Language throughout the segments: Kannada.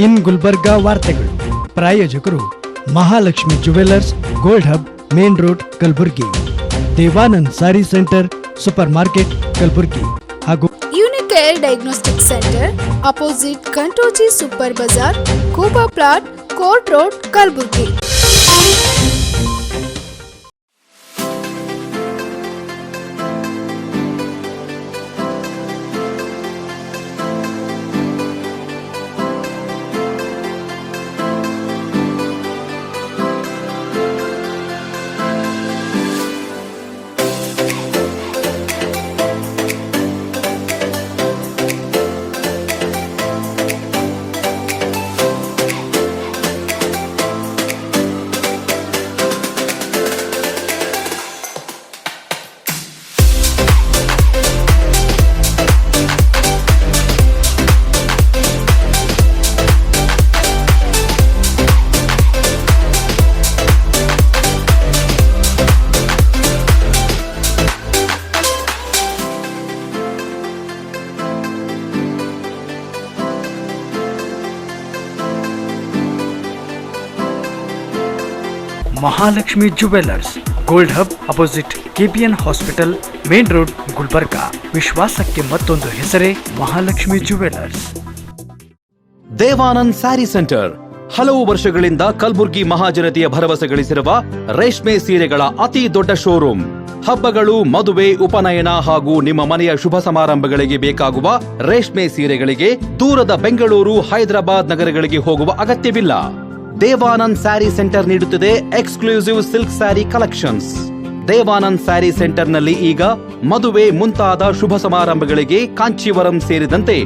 ಇನ್ ಗುಲ್ಬರ್ಗಾ ವಾರ್ತೆಗಳು ಪ್ರಾಯೋಜಕರು Mahalakshmi Jewellers, Gold Hub, Main Road, Kalaburagi. Devanand Sari Centre, Super market, Kalaburagi. ಹಾಗೂ Unicare Diagnostic Centre, opposite Kantoji Super Bazaar, Kuba plot, Court Road, Kalaburagi. Mahalakshmi Jewellers, Gold Hub, opposite KPN Hospital, Main Road, Gulbarga. ವಿಶ್ವಾಸಕ್ಕೆ ಮತ್ತೊಂದು ಹೆಸರೇ ಮಹಾಲಕ್ಷ್ಮಿ ಜುವೆಲ್ಲರ್ಸ್. ದೇವಾನಂದ್ ಸ್ಯಾರಿ ಸೆಂಟರ್ ಹಲವು ವರ್ಷಗಳಿಂದ ಕಲಬುರ್ಗಿ ಮಹಾಜನತೆಯ ಭರವಸೆ ಗಳಿಸಿರುವ ರೇಷ್ಮೆ ಸೀರೆಗಳ ಅತಿ ದೊಡ್ಡ ಶೋರೂಮ್. ಹಬ್ಬಗಳು, ಮದುವೆ, ಉಪನಯನ ಹಾಗೂ ನಿಮ್ಮ ಮನೆಯ ಶುಭ ಸಮಾರಂಭಗಳಿಗೆ ಬೇಕಾಗುವ ರೇಷ್ಮೆ ಸೀರೆಗಳಿಗೆ ದೂರದ ಬೆಂಗಳೂರು, ಹೈದರಾಬಾದ್ ನಗರಗಳಿಗೆ ಹೋಗುವ ಅಗತ್ಯವಿಲ್ಲ. ದೇವಾನಂದ್ ಸ್ಯಾರಿ ಸೆಂಟರ್ ನೀಡುತ್ತಿದೆ exclusive silk sari collections. Devanand Sari ಸೆಂಟರ್ನಲ್ಲಿ ಈಗ ಮದುವೆ ಮುಂತಾದ ಶುಭ ಸಮಾರಂಭಗಳಿಗೆ ಕಾಂಚೀವರಂ ಸೇರಿದಂತೆ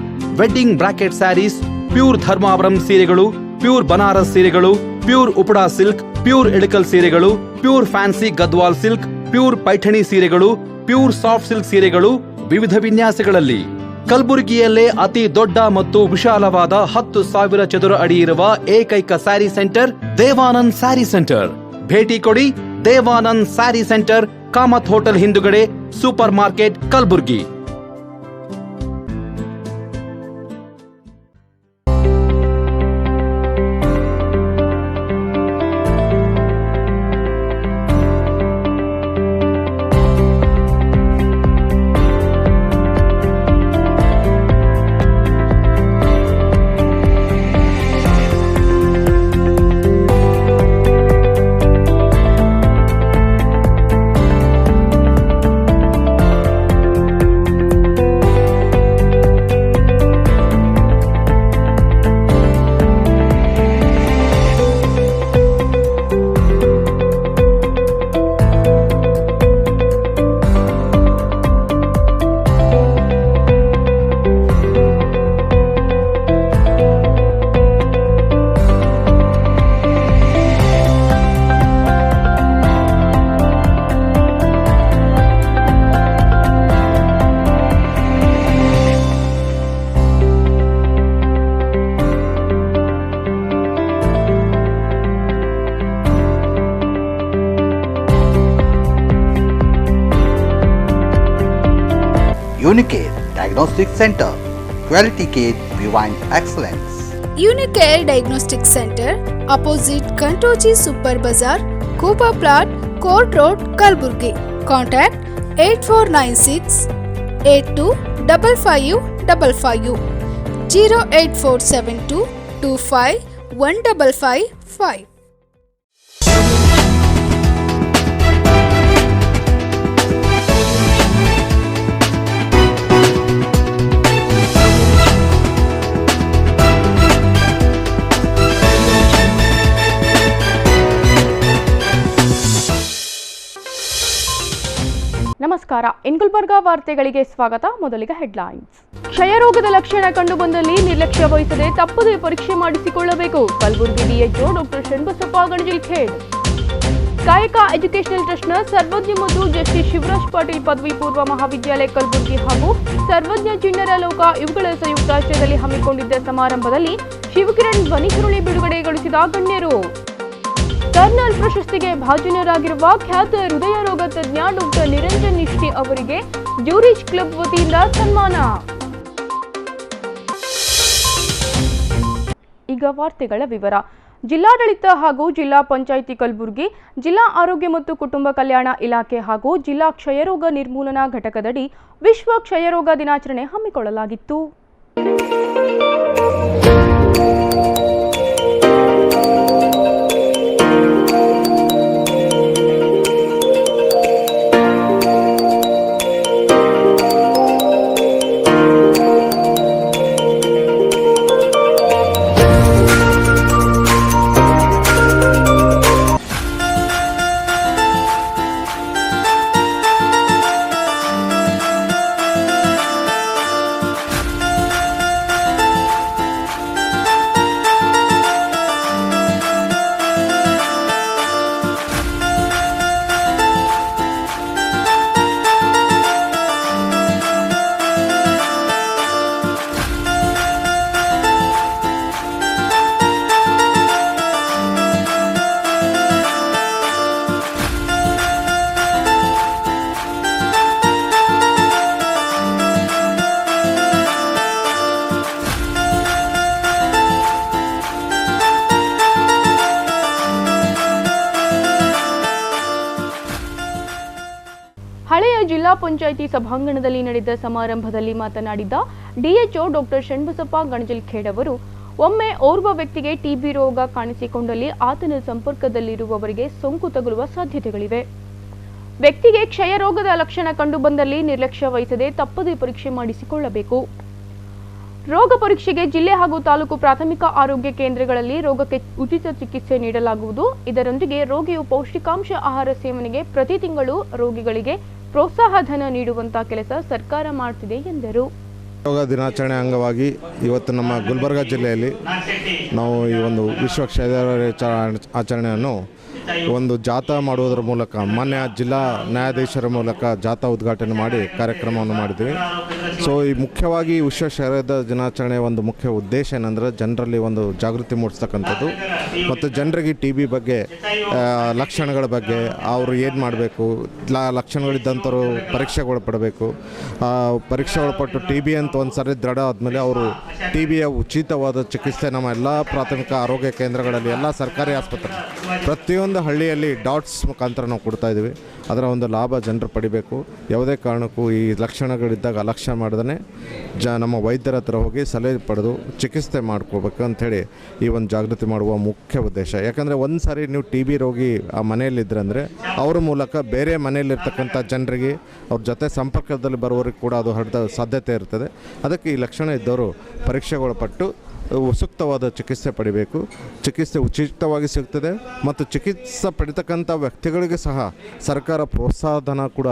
wedding brocade saris, pure Dharmavaram ಸೀರೆಗಳು, ಪ್ಯೂರ್ ಬನಾರಸ್ ಸೀರೆಗಳು, pure Uppada silk, pure Ilkal ಸೀರೆಗಳು, pure fancy Gadwal silk, pure Paithani ಸೀರೆಗಳು, ಪ್ಯೂರ್ ಸಾಫ್ಟ್ ಸಿಲ್ಕ್ ಸೀರೆಗಳು ವಿವಿಧ ವಿನ್ಯಾಸಗಳಲ್ಲಿ. ಕಲಬುರಗಿಯಲ್ಲೇ ಅತಿ ದೊಡ್ಡ ಮತ್ತು ವಿಶಾಲವಾದ 10,000 ಚದುರ ಅಡಿ ಇರುವ ಏಕೈಕ ಸ್ಯಾರಿ ಸೆಂಟರ್ ದೇವಾನಂದ್ ಸ್ಯಾರಿ ಸೆಂಟರ್. ಭೇಟಿ ಕೊಡಿ. ದೇವಾನಂದ್ ಸ್ಯಾರಿ ಸೆಂಟರ್, ಕಾಮತ್ ಹೋಟೆಲ್ ಹಿಂದುಗಡೆ, super market, Kalaburagi. Unicare Diagnostic Center, Quality Care Beyond Excellence. Unicare Diagnostic Center, opposite Kantoji Super Bazaar, Kuba Plot, Court Road, Kalaburgi. Contact 8496 825555 08472 25 1555. ನಮಸ್ಕಾರ. ಇನ್ ಗುಲ್ಬರ್ಗಾ ವಾರ್ತೆಗಳಿಗೆ ಸ್ವಾಗತ. ಮೊದಲಿಗೆ ಹೆಡ್ಲೈನ್ಸ್. ಕ್ಷಯರೋಗದ ಲಕ್ಷಣ ಕಂಡುಬಂದಲ್ಲಿ ನಿರ್ಲಕ್ಷ್ಯ ವಹಿಸದೆ ತಪ್ಪದೇ ಪರೀಕ್ಷೆ ಮಾಡಿಸಿಕೊಳ್ಳಬೇಕು. Kalaburagi DHO doctor Sharanabasappa Ganajalkhed. Kayaka educational ಟ್ರಸ್ಟ್ನ ಸರ್ವಜ್ಞ ಮತ್ತು ಜಸ್ಟಿಸ್ ಶಿವರಾಜ್ ಪಾಟೀಲ್ ಪದವಿ ಪೂರ್ವ ಮಹಾವಿದ್ಯಾಲಯ ಕಲಬುರಗಿ ಹಾಗೂ ಸರ್ವಜ್ಞ ಚಿಣ್ಣರ ಲೋಕ ಇವುಗಳ ಸಂಯುಕ್ತಾಶ್ರಯದಲ್ಲಿ ಹಮ್ಮಿಕೊಂಡಿದ್ದ ಸಮಾರಂಭದಲ್ಲಿ ಶಿವಕಿರಣ್ ಧ್ವನಿಸುರುಳಿ ಬಿಡುಗಡೆಗೊಳಿಸಿದ ಗಣ್ಯರು. ಕರ್ನಲ್ ಪ್ರಶಸ್ತಿಗೆ ಭಾಜನರಾಗಿರುವ ಖ್ಯಾತ ಹೃದಯ ರೋಗ ತಜ್ಞ ಡಾಕ್ಟರ್ ನಿರಂಜನ್ ನಿಷ್ಠಿ ಅವರಿಗೆ ಜೂರಿಚ್ ಕ್ಲಬ್ ವತಿಯಿಂದ ಸನ್ಮಾನ. ಈಗ ಈಗ ವಾರ್ತೆಗಳ ವಿವರ. ಜಿಲ್ಲಾಡಳಿತ ಹಾಗೂ ಜಿಲ್ಲಾ ಪಂಚಾಯಿತಿ ಕಲಬುರಗಿ, ಜಿಲ್ಲಾ ಆರೋಗ್ಯ ಮತ್ತು ಕುಟುಂಬ ಕಲ್ಯಾಣ ಇಲಾಖೆ ಹಾಗೂ ಜಿಲ್ಲಾ ಕ್ಷಯರೋಗ ನಿರ್ಮೂಲನಾ ಘಟಕದಡಿ ವಿಶ್ವ ಕ್ಷಯರೋಗ ದಿನಾಚರಣೆ ಹಮ್ಮಿಕೊಳ್ಳಲಾಗಿತ್ತು. ಹಳೆಯ ಜಿಲ್ಲಾ ಪಂಚಾಯಿತಿ ಸಭಾಂಗಣದಲ್ಲಿ ನಡೆದ ಸಮಾರಂಭದಲ್ಲಿ ಮಾತನಾಡಿದ ಡಿಎಚ್ಒ ಡಾಕ್ಟರ್ ಷಣ್ಬಸಪ್ಪ ಗಣಜಿಲ್ಖೇಡ್ ಅವರು, ಒಮ್ಮೆ ಓರ್ವ ವ್ಯಕ್ತಿಗೆ ಟಿಬಿ ರೋಗ ಕಾಣಿಸಿಕೊಂಡಲ್ಲಿ ಆತನ ಸಂಪರ್ಕದಲ್ಲಿರುವವರಿಗೆ ಸೋಂಕು ತಗುಲುವ ಸಾಧ್ಯತೆಗಳಿವೆ. ವ್ಯಕ್ತಿಗೆ ಕ್ಷಯ ರೋಗದ ಲಕ್ಷಣ ಕಂಡುಬಂದಲ್ಲಿ ನಿರ್ಲಕ್ಷ್ಯ ವಹಿಸದೆ ತಪ್ಪದೇ ಪರೀಕ್ಷೆ ಮಾಡಿಸಿಕೊಳ್ಳಬೇಕು. ರೋಗ ಪರೀಕ್ಷೆಗೆ ಜಿಲ್ಲೆ ಹಾಗೂ ತಾಲೂಕು ಪ್ರಾಥಮಿಕ ಆರೋಗ್ಯ ಕೇಂದ್ರಗಳಲ್ಲಿ ರೋಗಕ್ಕೆ ಉಚಿತ ಚಿಕಿತ್ಸೆ ನೀಡಲಾಗುವುದು. ಇದರೊಂದಿಗೆ ರೋಗಿಯು ಪೌಷ್ಟಿಕಾಂಶ ಆಹಾರ ಸೇವನೆಗೆ ಪ್ರತಿ ತಿಂಗಳು ರೋಗಿಗಳಿಗೆ ಪ್ರೋತ್ಸಾಹ ಧನ ನೀಡುವಂತ ಕೆಲಸ ಸರ್ಕಾರ ಮಾಡುತ್ತಿದೆ ಎಂದರು. ಯೋಗ ದಿನಾಚರಣೆ ಅಂಗವಾಗಿ ಇವತ್ತು ನಮ್ಮ ಗುಲ್ಬರ್ಗ ಜಿಲ್ಲೆಯಲ್ಲಿ ನಾವು ಈ ಒಂದು ವಿಶ್ವ ಕ್ಷಯರೋಗ ಆಚರಣೆಯನ್ನು ಒಂದು ಜಾಥಾ ಮಾಡುವುದರ ಮೂಲಕ ಮಾನ್ಯ ಜಿಲ್ಲಾ ನ್ಯಾಯಾಧೀಶರ ಮೂಲಕ ಜಾಥಾ ಉದ್ಘಾಟನೆ ಮಾಡಿ ಕಾರ್ಯಕ್ರಮವನ್ನು ಮಾಡಿದ್ದೀವಿ. ಸೊ ಈ ಮುಖ್ಯವಾಗಿ ವಿಶ್ವ ಕ್ಷಯರೋಗ ದಿನಾಚರಣೆ ಒಂದು ಮುಖ್ಯ ಉದ್ದೇಶ ಏನಂದರೆ ಜನರಲ್ಲಿ ಒಂದು ಜಾಗೃತಿ ಮೂಡಿಸ್ತಕ್ಕಂಥದ್ದು ಮತ್ತು ಜನರಿಗೆ ಟಿ ಬಿ ಬಗ್ಗೆ ಲಕ್ಷಣಗಳ ಬಗ್ಗೆ ಅವರು ಏನು ಮಾಡಬೇಕು, ಲಕ್ಷಣಗಳಿದ್ದಂಥವ್ರು ಪರೀಕ್ಷೆಗೊಳಪಡಬೇಕು. ಪರೀಕ್ಷೆ ಒಳಪಟ್ಟು ಟಿ ಬಿ ಅಂತ ಒಂದು ಸರಿ ದೃಢ ಆದಮೇಲೆ ಅವರು ಟಿ ಬಿಯ ಉಚಿತವಾದ ಚಿಕಿತ್ಸೆ ನಮ್ಮ ಎಲ್ಲ ಪ್ರಾಥಮಿಕ ಆರೋಗ್ಯ ಕೇಂದ್ರಗಳಲ್ಲಿ, ಎಲ್ಲ ಸರ್ಕಾರಿ ಆಸ್ಪತ್ರೆ, ಪ್ರತಿಯೊಂದು ಹಳ್ಳಿಯಲ್ಲಿ ಡಾಟ್ಸ್ ಮುಖಾಂತರ ನಾವು ಕೊಡ್ತಾ ಇದ್ದೀವಿ. ಅದರ ಒಂದು ಲಾಭ ಜನರು ಪಡಿಬೇಕು. ಯಾವುದೇ ಕಾರಣಕ್ಕೂ ಈ ಲಕ್ಷಣಗಳಿದ್ದಾಗ ಅಲಕ್ಷ್ಯ ಮಾಡ್ದೇ ನಮ್ಮ ವೈದ್ಯರ ಹತ್ರ ಹೋಗಿ ಸಲಹೆ ಪಡೆದು ಚಿಕಿತ್ಸೆ ಮಾಡ್ಕೋಬೇಕು ಅಂಥೇಳಿ ಈ ಒಂದು ಜಾಗೃತಿ ಮಾಡುವ ಮುಖ್ಯ ಉದ್ದೇಶ. ಯಾಕಂದರೆ ಒಂದು ಸಾರಿ ನೀವು ಟಿ ಬಿ ರೋಗಿ ಆ ಮನೆಯಲ್ಲಿದ್ದರೆ ಅಂದರೆ ಅವ್ರ ಮೂಲಕ ಬೇರೆ ಮನೆಯಲ್ಲಿರ್ತಕ್ಕಂಥ ಜನರಿಗೆ ಅವ್ರ ಜೊತೆ ಸಂಪರ್ಕದಲ್ಲಿ ಬರುವವರಿಗೆ ಕೂಡ ಅದು ಹರಡ ಸಾಧ್ಯತೆ ಇರ್ತದೆ. ಅದಕ್ಕೆ ಈ ಲಕ್ಷಣ ಇದ್ದವರು ಪರೀಕ್ಷೆಗೊಳಪಟ್ಟು ಸೂಕ್ತವಾದ ಚಿಕಿತ್ಸೆ ಪಡಿಬೇಕು. ಚಿಕಿತ್ಸೆ ಉಚಿತವಾಗಿ ಸಿಗ್ತದೆ ಮತ್ತು ಚಿಕಿತ್ಸೆ ಪಡಿತಕ್ಕಂಥ ವ್ಯಕ್ತಿಗಳಿಗೆ ಸಹ ಸರ್ಕಾರ ಪ್ರೋತ್ಸಾಹಧನ ಕೂಡ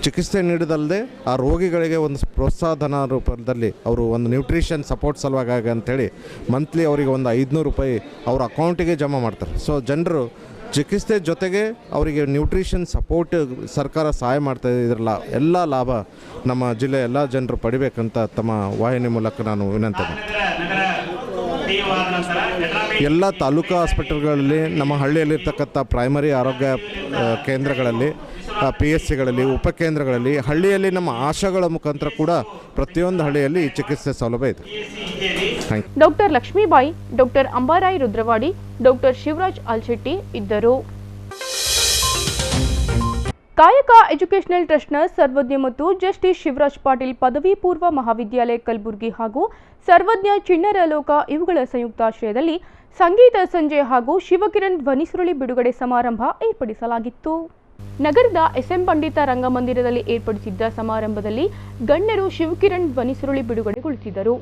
ಚಿಕಿತ್ಸೆ ನೀಡದಲ್ಲದೆ ಆ ರೋಗಿಗಳಿಗೆ ಒಂದು ಪ್ರೋತ್ಸಾಹಧನ ರೂಪದಲ್ಲಿ ಅವರು ಒಂದು ನ್ಯೂಟ್ರಿಷನ್ ಸಪೋರ್ಟ್ ಸಲುವಾಗಿ ಅಂಥೇಳಿ ಮಂತ್ಲಿ ಅವರಿಗೆ ಒಂದು 500 ರೂಪಾಯಿ ಅವ್ರ ಅಕೌಂಟಿಗೆ ಜಮಾ ಮಾಡ್ತಾರೆ. ಸೊ ಜನರು ಚಿಕಿತ್ಸೆ ಜೊತೆಗೆ ಅವರಿಗೆ ನ್ಯೂಟ್ರಿಷನ್ ಸಪೋರ್ಟ್ ಸರ್ಕಾರ ಸಹಾಯ ಮಾಡ್ತಾಯಿದೆ. ಇದರ ಎಲ್ಲ ಲಾಭ ನಮ್ಮ ಜಿಲ್ಲೆಯ ಎಲ್ಲ ಜನರು ಪಡಿಬೇಕಂತ ತಮ್ಮ ವಾಹಿನಿ ಮೂಲಕ ನಾನು ವಿನಂತಿ ಮಾಡ್ತೀನಿ. ಎಲ್ಲ ತಾಲೂಕು ಹಾಸ್ಪಿಟಲ್ಗಳಲ್ಲಿ, ನಮ್ಮ ಹಳ್ಳಿಯಲ್ಲಿರ್ತಕ್ಕಂಥ ಪ್ರೈಮರಿ ಆರೋಗ್ಯ ಕೇಂದ್ರಗಳಲ್ಲಿ, PSCಗಳಲ್ಲಿ, ಉಪಕೇಂದ್ರಗಳಲ್ಲಿ, ಹಳ್ಳಿಯಲ್ಲಿ ನಮ್ಮ ಆಶಾಗಳ ಮುಖಾಂತರ ಕೂಡ ಪ್ರತಿಯೊಂದು ಹಳ್ಳಿಯಲ್ಲಿ ಈ ಚಿಕಿತ್ಸೆ ಸೌಲಭ್ಯ ಇದೆ. Doctor Lakshmibai, doctor Ambaray Rudrawadi, doctor Shivaraj Alshetty ಇದ್ದರು. ಕಾಯಕ ಎಜುಕೇಷನಲ್ ಟ್ರಸ್ಟ್ನ ಸರ್ವಜ್ಞ ಮತ್ತು ಜಸ್ಟಿಸ್ ಶಿವರಾಜ್ ಪಾಟೀಲ್ ಪದವಿ ಪೂರ್ವ ಮಹಾವಿದ್ಯಾಲಯ ಕಲಬುರಗಿ ಹಾಗೂ ಸರ್ವಜ್ಞ ಚಿಣ್ಣರ ಲೋಕ ಇವುಗಳ ಸಂಯುಕ್ತಾಶ್ರಯದಲ್ಲಿ ಸಂಗೀತ ಸಂಜೆ ಹಾಗೂ ಶಿವಕಿರಣ್ ಧ್ವನಿಸುರುಳಿ ಬಿಡುಗಡೆ ಸಮಾರಂಭ ಏರ್ಪಡಿಸಲಾಗಿತ್ತು. ನಗರದ SM ಪಂಡಿತ ರಂಗಮಂದಿರದಲ್ಲಿ ಏರ್ಪಡಿಸಿದ್ದ ಸಮಾರಂಭದಲ್ಲಿ ಗಣ್ಯರು ಶಿವಕಿರಣ್ ಧ್ವನಿಸುರುಳಿ ಬಿಡುಗಡೆಗೊಳಿಸಿದರು.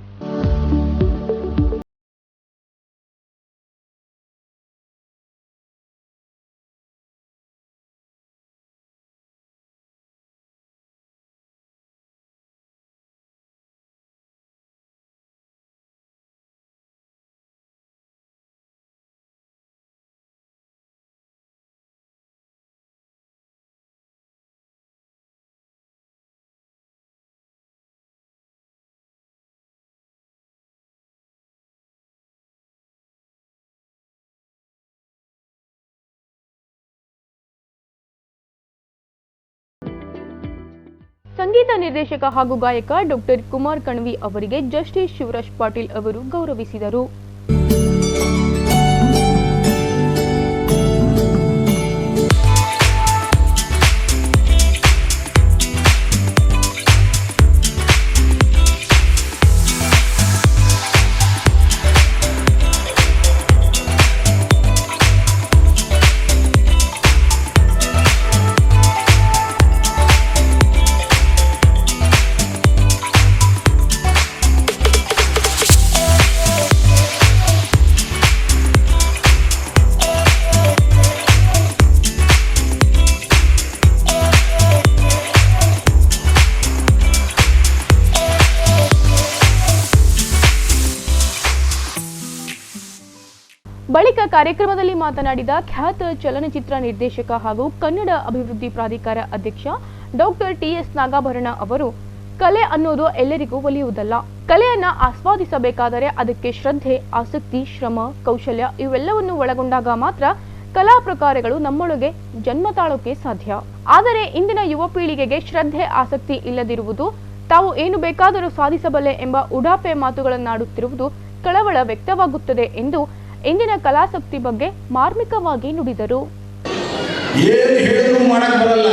ಸಂಗೀತ ನಿರ್ದೇಶಕ ಹಾಗೂ ಗಾಯಕ ಡಾಕ್ಟರ್ ಕುಮಾರ್ ಕಣ್ವಿ ಅವರಿಗೆ ಜಸ್ಟಿಸ್ ಶಿವರಾಜ್ ಪಾಟೀಲ್ ಅವರು ಗೌರವಿಸಿದರು. ಬಳಿಕ ಕಾರ್ಯಕ್ರಮದಲ್ಲಿ ಮಾತನಾಡಿದ ಖ್ಯಾತ ಚಲನಚಿತ್ರ ನಿರ್ದೇಶಕ ಹಾಗೂ ಕನ್ನಡ ಅಭಿವೃದ್ಧಿ ಪ್ರಾಧಿಕಾರ ಅಧ್ಯಕ್ಷ ಡಾಕ್ಟರ್ ಟಿ.ಎಸ್. ನಾಗಾಭರಣ ಅವರು, ಕಲೆ ಅನ್ನೋದು ಎಲ್ಲರಿಗೂ ಒಲಿಯುವುದಲ್ಲ. ಕಲೆಯನ್ನ ಆಸ್ವಾದಿಸಬೇಕಾದರೆ ಅದಕ್ಕೆ ಶ್ರದ್ಧೆ, ಆಸಕ್ತಿ, ಶ್ರಮ, ಕೌಶಲ್ಯ ಇವೆಲ್ಲವನ್ನು ಒಳಗೊಂಡಾಗ ಮಾತ್ರ ಕಲಾ ಪ್ರಕಾರಗಳು ನಮ್ಮೊಳಗೆ ಜನ್ಮ ತಾಳೋಕೆ ಸಾಧ್ಯ. ಆದರೆ ಇಂದಿನ ಯುವ ಪೀಳಿಗೆಗೆ ಶ್ರದ್ಧೆ, ಆಸಕ್ತಿ ಇಲ್ಲದಿರುವುದು, ತಾವು ಏನು ಬೇಕಾದರೂ ಸಾಧಿಸಬಲ್ಲೆ ಎಂಬ ಉಡಾಪೆ ಮಾತುಗಳನ್ನಾಡುತ್ತಿರುವುದು ಕಳವಳ ವ್ಯಕ್ತವಾಗುತ್ತದೆ ಎಂದು ಇಂದಿನ ಕಲಾಸಕ್ತಿ ಬಗ್ಗೆ ಮಾರ್ಮಿಕವಾಗಿ ನುಡಿದರು. ಏನು ಹೇಳಿದ್ರು ಮಾಡಕ್ ಬರಲ್ಲ,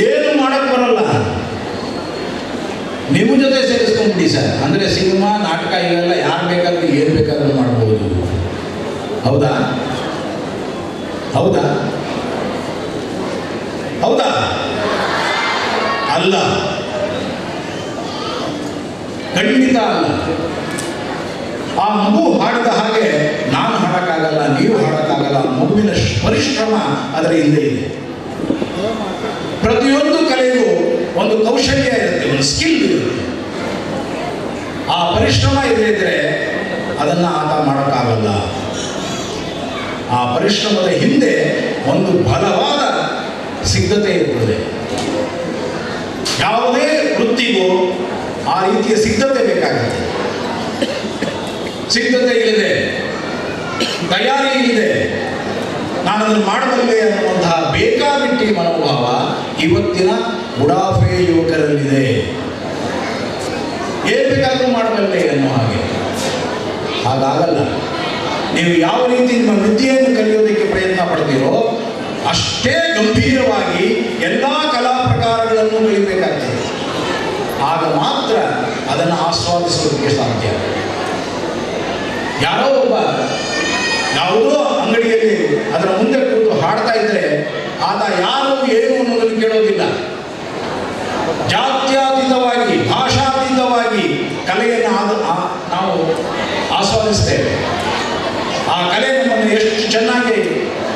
ಏನು ಮಾಡಕ್ ಬರಲ್ಲ, ನಿಮ್ಮ ಜೊತೆ ಸೇರಿಸ್ಕೊಂಡ್ಬಿಡಿ ಸರ್. ಅಂದ್ರೆ ಸಿನಿಮಾ, ನಾಟಕ ಇವೆಲ್ಲ ಯಾರು ಬೇಕಾದ್ರೂ ಏನು ಬೇಕಾದ್ರೂ ಮಾಡ್ಬೋದು. ಹೌದಾ ಹೌದಾ ಹೌದಾ? ಅಲ್ಲ, ಖಂಡಿತ ಅಲ್ಲ. ಆ ಮಗು ಹಾಡಿದ ಹಾಗೆ ನಾನು ಹಾಡಕ್ಕಾಗಲ್ಲ, ನೀವು ಹಾಡಕ್ಕಾಗಲ್ಲ. ಮಗುವಿನ ಪರಿಶ್ರಮ ಅದರ ಹಿಂದೆ ಇದೆ. ಪ್ರತಿಯೊಂದು ಕಲೆಗೂ ಒಂದು ಕೌಶಲ್ಯ ಇರುತ್ತೆ, ಒಂದು ಸ್ಕಿಲ್ ಇರುತ್ತೆ. ಆ ಪರಿಶ್ರಮ ಇದ್ರೆ ಅದನ್ನು ಆತ ಮಾಡೋಕ್ಕಾಗಲ್ಲ. ಆ ಪರಿಶ್ರಮದ ಹಿಂದೆ ಒಂದು ಬಲವಾದ ಸಿದ್ಧತೆ ಇರ್ತದೆ. ಯಾವುದೇ ವೃತ್ತಿಗೂ ಆ ರೀತಿಯ ಸಿದ್ಧತೆ ಬೇಕಾಗುತ್ತೆ. ಸಿದ್ಧತೆ ಇಲ್ಲದೆ, ತಯಾರಿ ಇಲ್ಲದೆ ನಾನು ಅದನ್ನು ಮಾಡಬಲ್ಲೆ ಅನ್ನುವಂತಹ ಬೇಕಾಬಿಟ್ಟಿ ಮನೋಭಾವ ಇವತ್ತಿನ ಉಡಾಫೆ ಯುವಕರಲ್ಲಿದೆ. ಏನು ಬೇಕಾದರೂ ಮಾಡಬಲ್ಲೆ ಅನ್ನೋ ಹಾಗೆ. ಹಾಗಾಗಲ್ಲ. ನೀವು ಯಾವ ರೀತಿ ನಿಮ್ಮ ವಿದ್ಯೆಯನ್ನು ಕಲಿಯೋದಕ್ಕೆ ಪ್ರಯತ್ನ ಪಡ್ತೀರೋ ಅಷ್ಟೇ ಗಂಭೀರವಾಗಿ ಎಲ್ಲ ಕಲಾ ಪ್ರಕಾರಗಳನ್ನು ಕಲಿಬೇಕಾಗ್ತದೆ. ಆಗ ಮಾತ್ರ ಅದನ್ನು ಆಸ್ವಾದಿಸೋದಕ್ಕೆ ಸಾಧ್ಯ. ಯಾರೋ ಒಬ್ಬ ಯಾವುದೋ ಅಂಗಡಿಯಲ್ಲಿ ಅದರ ಮುಂದೆ ಕೂತು ಹಾಡ್ತಾ ಇದ್ರೆ ಆತ ಯಾರು ಏನು ಅನ್ನೋದನ್ನು ಕೇಳೋದಿಲ್ಲ. ಜಾತ್ಯತೀತವಾಗಿ, ಭಾಷಾತೀತವಾಗಿ ಕಲೆಯನ್ನು ನಾವು ಆಸ್ವಾದಿಸ್ತೇವೆ. ಆ ಕಲೆ ನಮ್ಮನ್ನು ಎಷ್ಟು ಚೆನ್ನಾಗಿ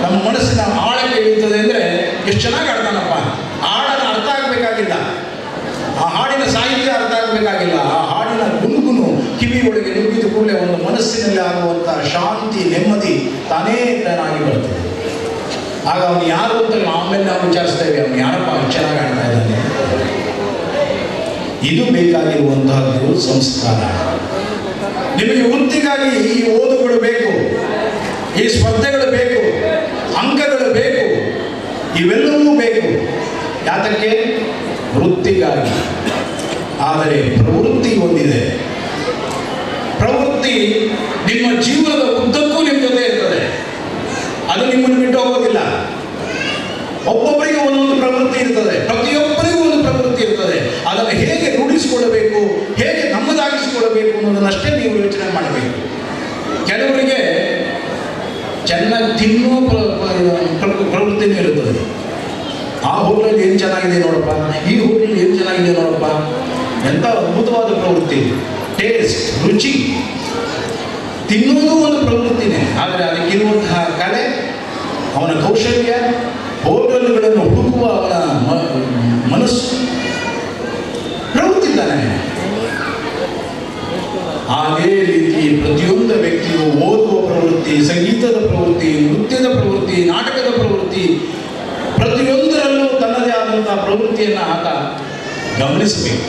ನಮ್ಮ ಮನಸ್ಸಿನ ಆಳಕ್ಕೆ ಇರುತ್ತದೆ ಅಂದರೆ ಎಷ್ಟು ಚೆನ್ನಾಗಿ ಆಡ್ತಾನಪ್ಪ. ಹಾಡನ್ನು ಅರ್ಥ ಆಗಬೇಕಾಗಿಲ್ಲ, ಆ ಹಾಡಿನ ಸಾಹಿತ್ಯ ಅರ್ಥ ಆಗಬೇಕಾಗಿಲ್ಲ. ಆ ಹಾಡಿನ ಗುನುಗುನು ಕಿವಿ ಒಳಗೆ ನುಗ್ಗಿದ ಕೂಡಲೇ ಒಂದು ಮನಸ್ಸಿನಲ್ಲಿ ಆಗುವಂಥ ಶಾಂತಿ, ನೆಮ್ಮದಿ ತಾನೇ ತಾನಾಗಿ ಬರ್ತದೆ. ಆಗ ಅವನು ಯಾರು ಅಂತ ಆಮೇಲೆ ನಾವು ವಿಚಾರಿಸ್ತೇವೆ, ಅವನು ಯಾರಪ್ಪ ಚೆನ್ನಾಗಿ ಆಡ್ತಾ ಇದ್ದಾನೆ. ಇದು ಬೇಕಾಗಿರುವಂತಹದ್ದು ಸಂಸ್ಕಾರ. ನಿಮಗೆ ವೃತ್ತಿಗಾಗಿ ಈ ಓದುಗಳು ಬೇಕು, ಈ ಸ್ಪರ್ಧೆಗಳು ಬೇಕು, ಅಂಕಗಳು ಬೇಕು, ಇವೆಲ್ಲವೂ ಬೇಕು. ಯಾತಕ್ಕೆ? ವೃತ್ತಿಗಾಗಿ. ಆದರೆ ಪ್ರವೃತ್ತಿ ಒಂದಿದೆ. ಪ್ರವೃತ್ತಿ ನಿಮ್ಮ ಜೀವನದ ಉದ್ದಕ್ಕೂ ನಿಮ್ಮ ಜೊತೆ ಇರ್ತದೆ. ಅದು ನಿಮ್ಮನ್ನು ಬಿಟ್ಟು ಹೋಗೋದಿಲ್ಲ. ಒಬ್ಬೊಬ್ಬರಿಗೆ ಒಂದೊಂದು ಪ್ರವೃತ್ತಿ ಇರ್ತದೆ, ಪ್ರತಿಯೊಬ್ಬರಿಗೂ ಒಂದು ಪ್ರವೃತ್ತಿ ಇರ್ತದೆ. ಅದನ್ನು ಹೇಗೆ ರೂಢಿಸಿಕೊಳ್ಳಬೇಕು, ಹೇಗೆ ನಮ್ಮದಾಗಿಸಿಕೊಳ್ಳಬೇಕು ಅನ್ನೋದನ್ನಷ್ಟೇ ನೀವು ಯೋಚನೆ ಮಾಡಬೇಕು. ಕೆಲವರಿಗೆ ಚೆನ್ನಾಗಿ ತಿನ್ನೋ ಪ್ರವೃತ್ತಿನೂ ಇರುತ್ತದೆ. ಆ ಹೋಟೆಲ್ ಏನು ಚೆನ್ನಾಗಿದೆ ನೋಡಪ್ಪ, ಈ ಹೋಟೆಲ್ ಏನು ಚೆನ್ನಾಗಿದೆ ನೋಡಪ್ಪ, ಎಂಥ ಅದ್ಭುತವಾದ ಪ್ರವೃತ್ತಿ. ಟೇಸ್ಟ್, ರುಚಿ, ತಿನ್ನುವುದು ಒಂದು ಪ್ರವೃತ್ತಿನೇ. ಆದರೆ ಅದಕ್ಕಿರುವಂತಹ ಕಲೆ, ಅವನ ಕೌಶಲ್ಯ, ಹೋಟೆಲ್ಗಳನ್ನು ಹುಡುಕುವ ಅವನ ಮನಸ್ಸು, ಪ್ರವೃತ್ತಿ ತಾನೆ. ಅದೇ ರೀತಿ ಪ್ರತಿಯೊಂದು ವ್ಯಕ್ತಿಯು ಓದುವ ಪ್ರವೃತ್ತಿ, ಸಂಗೀತದ ಪ್ರವೃತ್ತಿ, ನೃತ್ಯದ ಪ್ರವೃತ್ತಿ, ನಾಟಕದ ಪ್ರವೃತ್ತಿ, ಪ್ರತಿಯೊಂದರಲ್ಲೂ ತನ್ನದೇ ಆದಂತಹ ಪ್ರವೃತ್ತಿಯನ್ನು ಆತ ಗಮನಿಸಬೇಕು.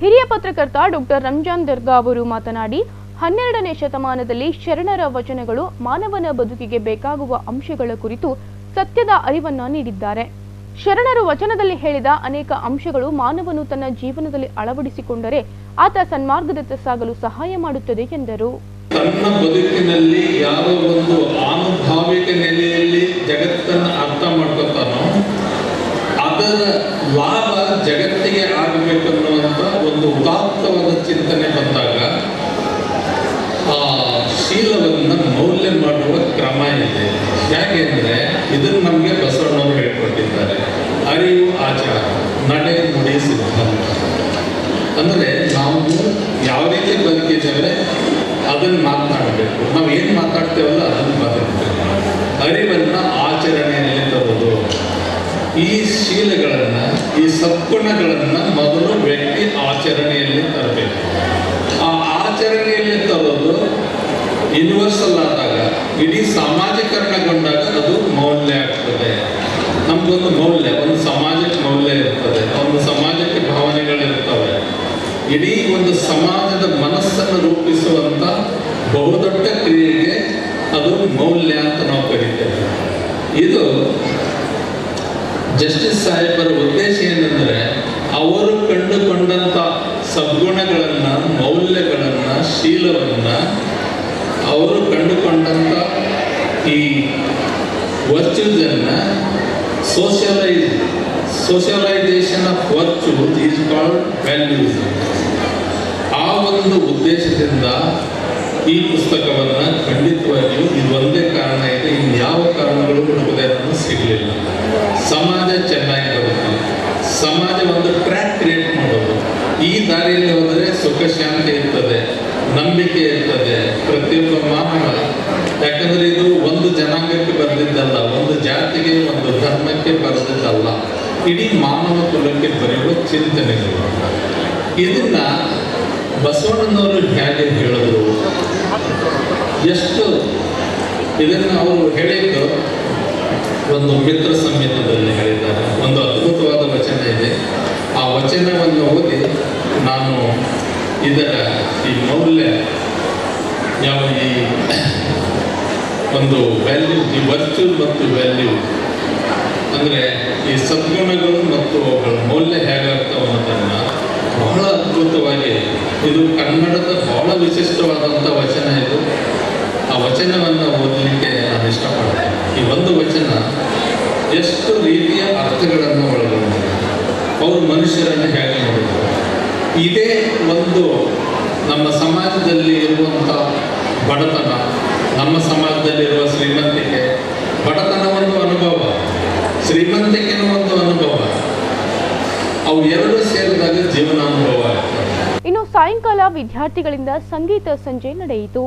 ಹಿರಿಯ ಪತ್ರಕರ್ತ ಡಾಕ್ಟರ್ ರಂಜಾನ್ ದರ್ಗಾ ಅವರು ಮಾತನಾಡಿ, 12ನೇ ಶತಮಾನದಲ್ಲಿ ಶರಣರ ವಚನಗಳು ಮಾನವನ ಬದುಕಿಗೆ ಬೇಕಾಗುವ ಅಂಶಗಳ ಕುರಿತು ಸತ್ಯದ ಅರಿವನ್ನ ನೀಡಿದ್ದಾರೆ. ಶರಣರು ವಚನದಲ್ಲಿ ಹೇಳಿದ ಅನೇಕ ಅಂಶಗಳು ಮಾನವನು ತನ್ನ ಜೀವನದಲ್ಲಿ ಅಳವಡಿಸಿಕೊಂಡರೆ ಆತ ಸನ್ಮಾರ್ಗದತ್ತ ಸಾಗಲು ಸಹಾಯ ಮಾಡುತ್ತದೆ ಎಂದರು. ತನ್ನ ಬದುಕಿನಲ್ಲಿ ಯಾವ ಒಂದು ಆನುಭಾವಿಕ ನೆಲೆಯಲ್ಲಿ ಜಗತ್ತನ್ನು ಅರ್ಥ ಮಾಡ್ಕೊತಾನೋ ಅದರ ಲಾಭ ಜಗತ್ತಿಗೆ ಆಗಬೇಕನ್ನುವಂಥ ಒಂದು ಉದಾತ್ತವಾದ ಚಿಂತನೆ ಬಂದಾಗ ಆ ಶೀಲವನ್ನು ಮೌಲ್ಯ ಮಾಡುವ ಕ್ರಮ ಇದೆ. ಹೇಗೆ ಅಂದರೆ ಇದನ್ನು ನಮಗೆ ಬಸವಣ್ಣವರು ಹೇಳಿಕೊಟ್ಟಿದ್ದಾರೆ. ಅರಿವು ಆಚಾರ, ನಡೆ ನುಡಿ ಸಿದ್ಧಾಂತ. ಅಂದರೆ ನಾವು ಯಾವ ರೀತಿ ಬದುಕಿದ್ದೇವೆ ಅದನ್ನು ಮಾತನಾಡಬೇಕು. ನಾವು ಏನು ಮಾತಾಡ್ತೇವಲ್ಲ ಅದನ್ನು ಬದುಕಬೇಕು. ಅರಿವನ್ನು ಆಚರಣೆಯಲ್ಲಿ ತರೋದು. ಈ ಶೀಲಗಳನ್ನು, ಈ ಸದ್ಗುಣಗಳನ್ನು ಮೊದಲು ವ್ಯಕ್ತಿ ಆಚರಣೆಯಲ್ಲಿ ತರಬೇಕು. ಆ ಆಚರಣೆಯಲ್ಲಿ ತರೋದು ಯೂನಿವರ್ಸಲ್ ಆದಾಗ, ಇಡೀ ಸಾಮಾಜೀಕರಣಗೊಂಡಾಗ ಅದು ಮೌಲ್ಯ ಆಗ್ತದೆ. ನಮಗೊಂದು ಮೌಲ್ಯ, ಒಂದು ಸಮಾಜಕ್ಕೆ ಮೌಲ್ಯ ಇರ್ತದೆ, ಒಂದು ಸಮಾಜಕ್ಕೆ ಭಾವನೆಗಳಿರ್ತವೆ. ಇಡೀ ಒಂದು ಸಮಾಜದ ಮನಸ್ಸನ್ನು ರೂಪಿಸುವಂಥ ಬಹುದೊಡ್ಡ ಕ್ರಿಯೆಗೆ ಅದು ಮೌಲ್ಯ ಅಂತ ನಾವು ಕರೀತೇವೆ. ಇದು ಜಸ್ಟಿಸ್ ಸಾಹೇಬರ ಉದ್ದೇಶ ಏನಂದರೆ, ಅವರು ಕಂಡುಕೊಂಡಂಥ ಸದ್ಗುಣಗಳನ್ನು, ಮೌಲ್ಯಗಳನ್ನು, ಶೀಲವನ್ನು, ಅವರು ಕಂಡುಕೊಂಡಂಥ ಈ ವರ್ಚ್ಯೂಸನ್ನು socialisation of virtues is called values. ಆ ಒಂದು ಉದ್ದೇಶದಿಂದ ಈ ಪುಸ್ತಕವನ್ನು ಖಂಡಿತವಾಗಿಯೂ ಇದು ಒಂದೇ ಕಾರಣ ಇದೆ, ಇನ್ಯಾವ ಕಾರಣಗಳು ಹುಡುಕದೆ ನನಗೆ ಸಿಗಲಿಲ್ಲ. ಸಮಾಜ ಚೆನ್ನಾಗಿ ಬರುತ್ತೆ, ಸಮಾಜ ಒಂದು ಟ್ರ್ಯಾಕ್ ಕ್ರಿಯೇಟ್ ಮಾಡೋದು. ಈ ದಾರಿಯಲ್ಲಿ ಹೋದರೆ ಸುಖ ಶಾಂತಿ ಇರ್ತದೆ, ನಂಬಿಕೆ ಇರ್ತದೆ ಪ್ರತಿಯೊಬ್ಬ ಮಾನವ. ಯಾಕಂದರೆ ಇದು ಒಂದು ಜನಾಂಗಕ್ಕೆ ಬರೆದಿದ್ದಲ್ಲ, ಒಂದು ಜಾತಿಗೆ, ಒಂದು ಧರ್ಮಕ್ಕೆ ಬರೆದಿದ್ದಲ್ಲ, ಇಡೀ ಮಾನವ ಕುಲಕ್ಕೆ ಬರೆಯುವ ಚಿಂತನೆಗಳು. ಇದನ್ನು ಬಸವಣ್ಣನವರು ಹೇಗೆ ಹೇಳಿದ್ರು, ಎಷ್ಟು ಇದನ್ನು ಅವರು ಹೇಳಿದ್ದು ಒಂದು ಮಿತ್ರ ಸಂಹಿತದಲ್ಲಿ ಹೇಳಿದ್ದಾರೆ. ಒಂದು ಅದ್ಭುತವಾದ ವಚನ ಇದೆ. ಆ ವಚನವನ್ನು ಓದಿ ನಾನು ಇದರ ಈ ಮೌಲ್ಯ ಯಾವ ಈ ಒಂದು ವ್ಯಾಲ್ಯೂ, ಈ ವರ್ಚ್ಯೂ ಮತ್ತು ವ್ಯಾಲ್ಯೂ ಅಂದರೆ ಈ ಸದ್ಗುಣಗಳು ಮತ್ತು ಅವುಗಳ ಮೌಲ್ಯ ಹೇಗಾಗ್ತಾವೆ ಅನ್ನೋದನ್ನು ಬಹಳ ಅದ್ಭುತವಾಗಿ, ಇದು ಕನ್ನಡದ ಬಹಳ ವಿಶಿಷ್ಟವಾದಂಥ ವಚನ. ಇದು ಆ ವಚನವನ್ನು ಓದಲಿಕ್ಕೆ ನಾನು ಇಷ್ಟಪಡ್ತೇನೆ. ಈ ಒಂದು ವಚನ ಎಷ್ಟು ರೀತಿಯ ಅರ್ಥಗಳನ್ನು ಒಳಗೊಂಡಿದೆ. ಅವರು ಮನುಷ್ಯರನ್ನು ಹೇಗೆ ನೋಡಿದರು. ಇದೇ ಒಂದು ನಮ್ಮ ಸಮಾಜದಲ್ಲಿ ಇರುವಂಥ ಬಡತನ, ನಮ್ಮ ಸಮಾಜದಲ್ಲಿರುವ ಶ್ರೀಮಂತಿಕೆ. ಬಡತನ ಒಂದು ಅನುಭವ, ಶ್ರೀಮಂತಿಕೆನೂ ಒಂದು ಅನುಭವ. ಅವು ಎರಡು ಸೇರಿದಾಗ ಜೀವನಾನುಭವ ಆಗ್ತದೆ. ಇನ್ನು ಸಾಯಂಕಾಲ ವಿದ್ಯಾರ್ಥಿಗಳಿಂದ ಸಂಗೀತ ಸಂಜೆ ನಡೆಯಿತು.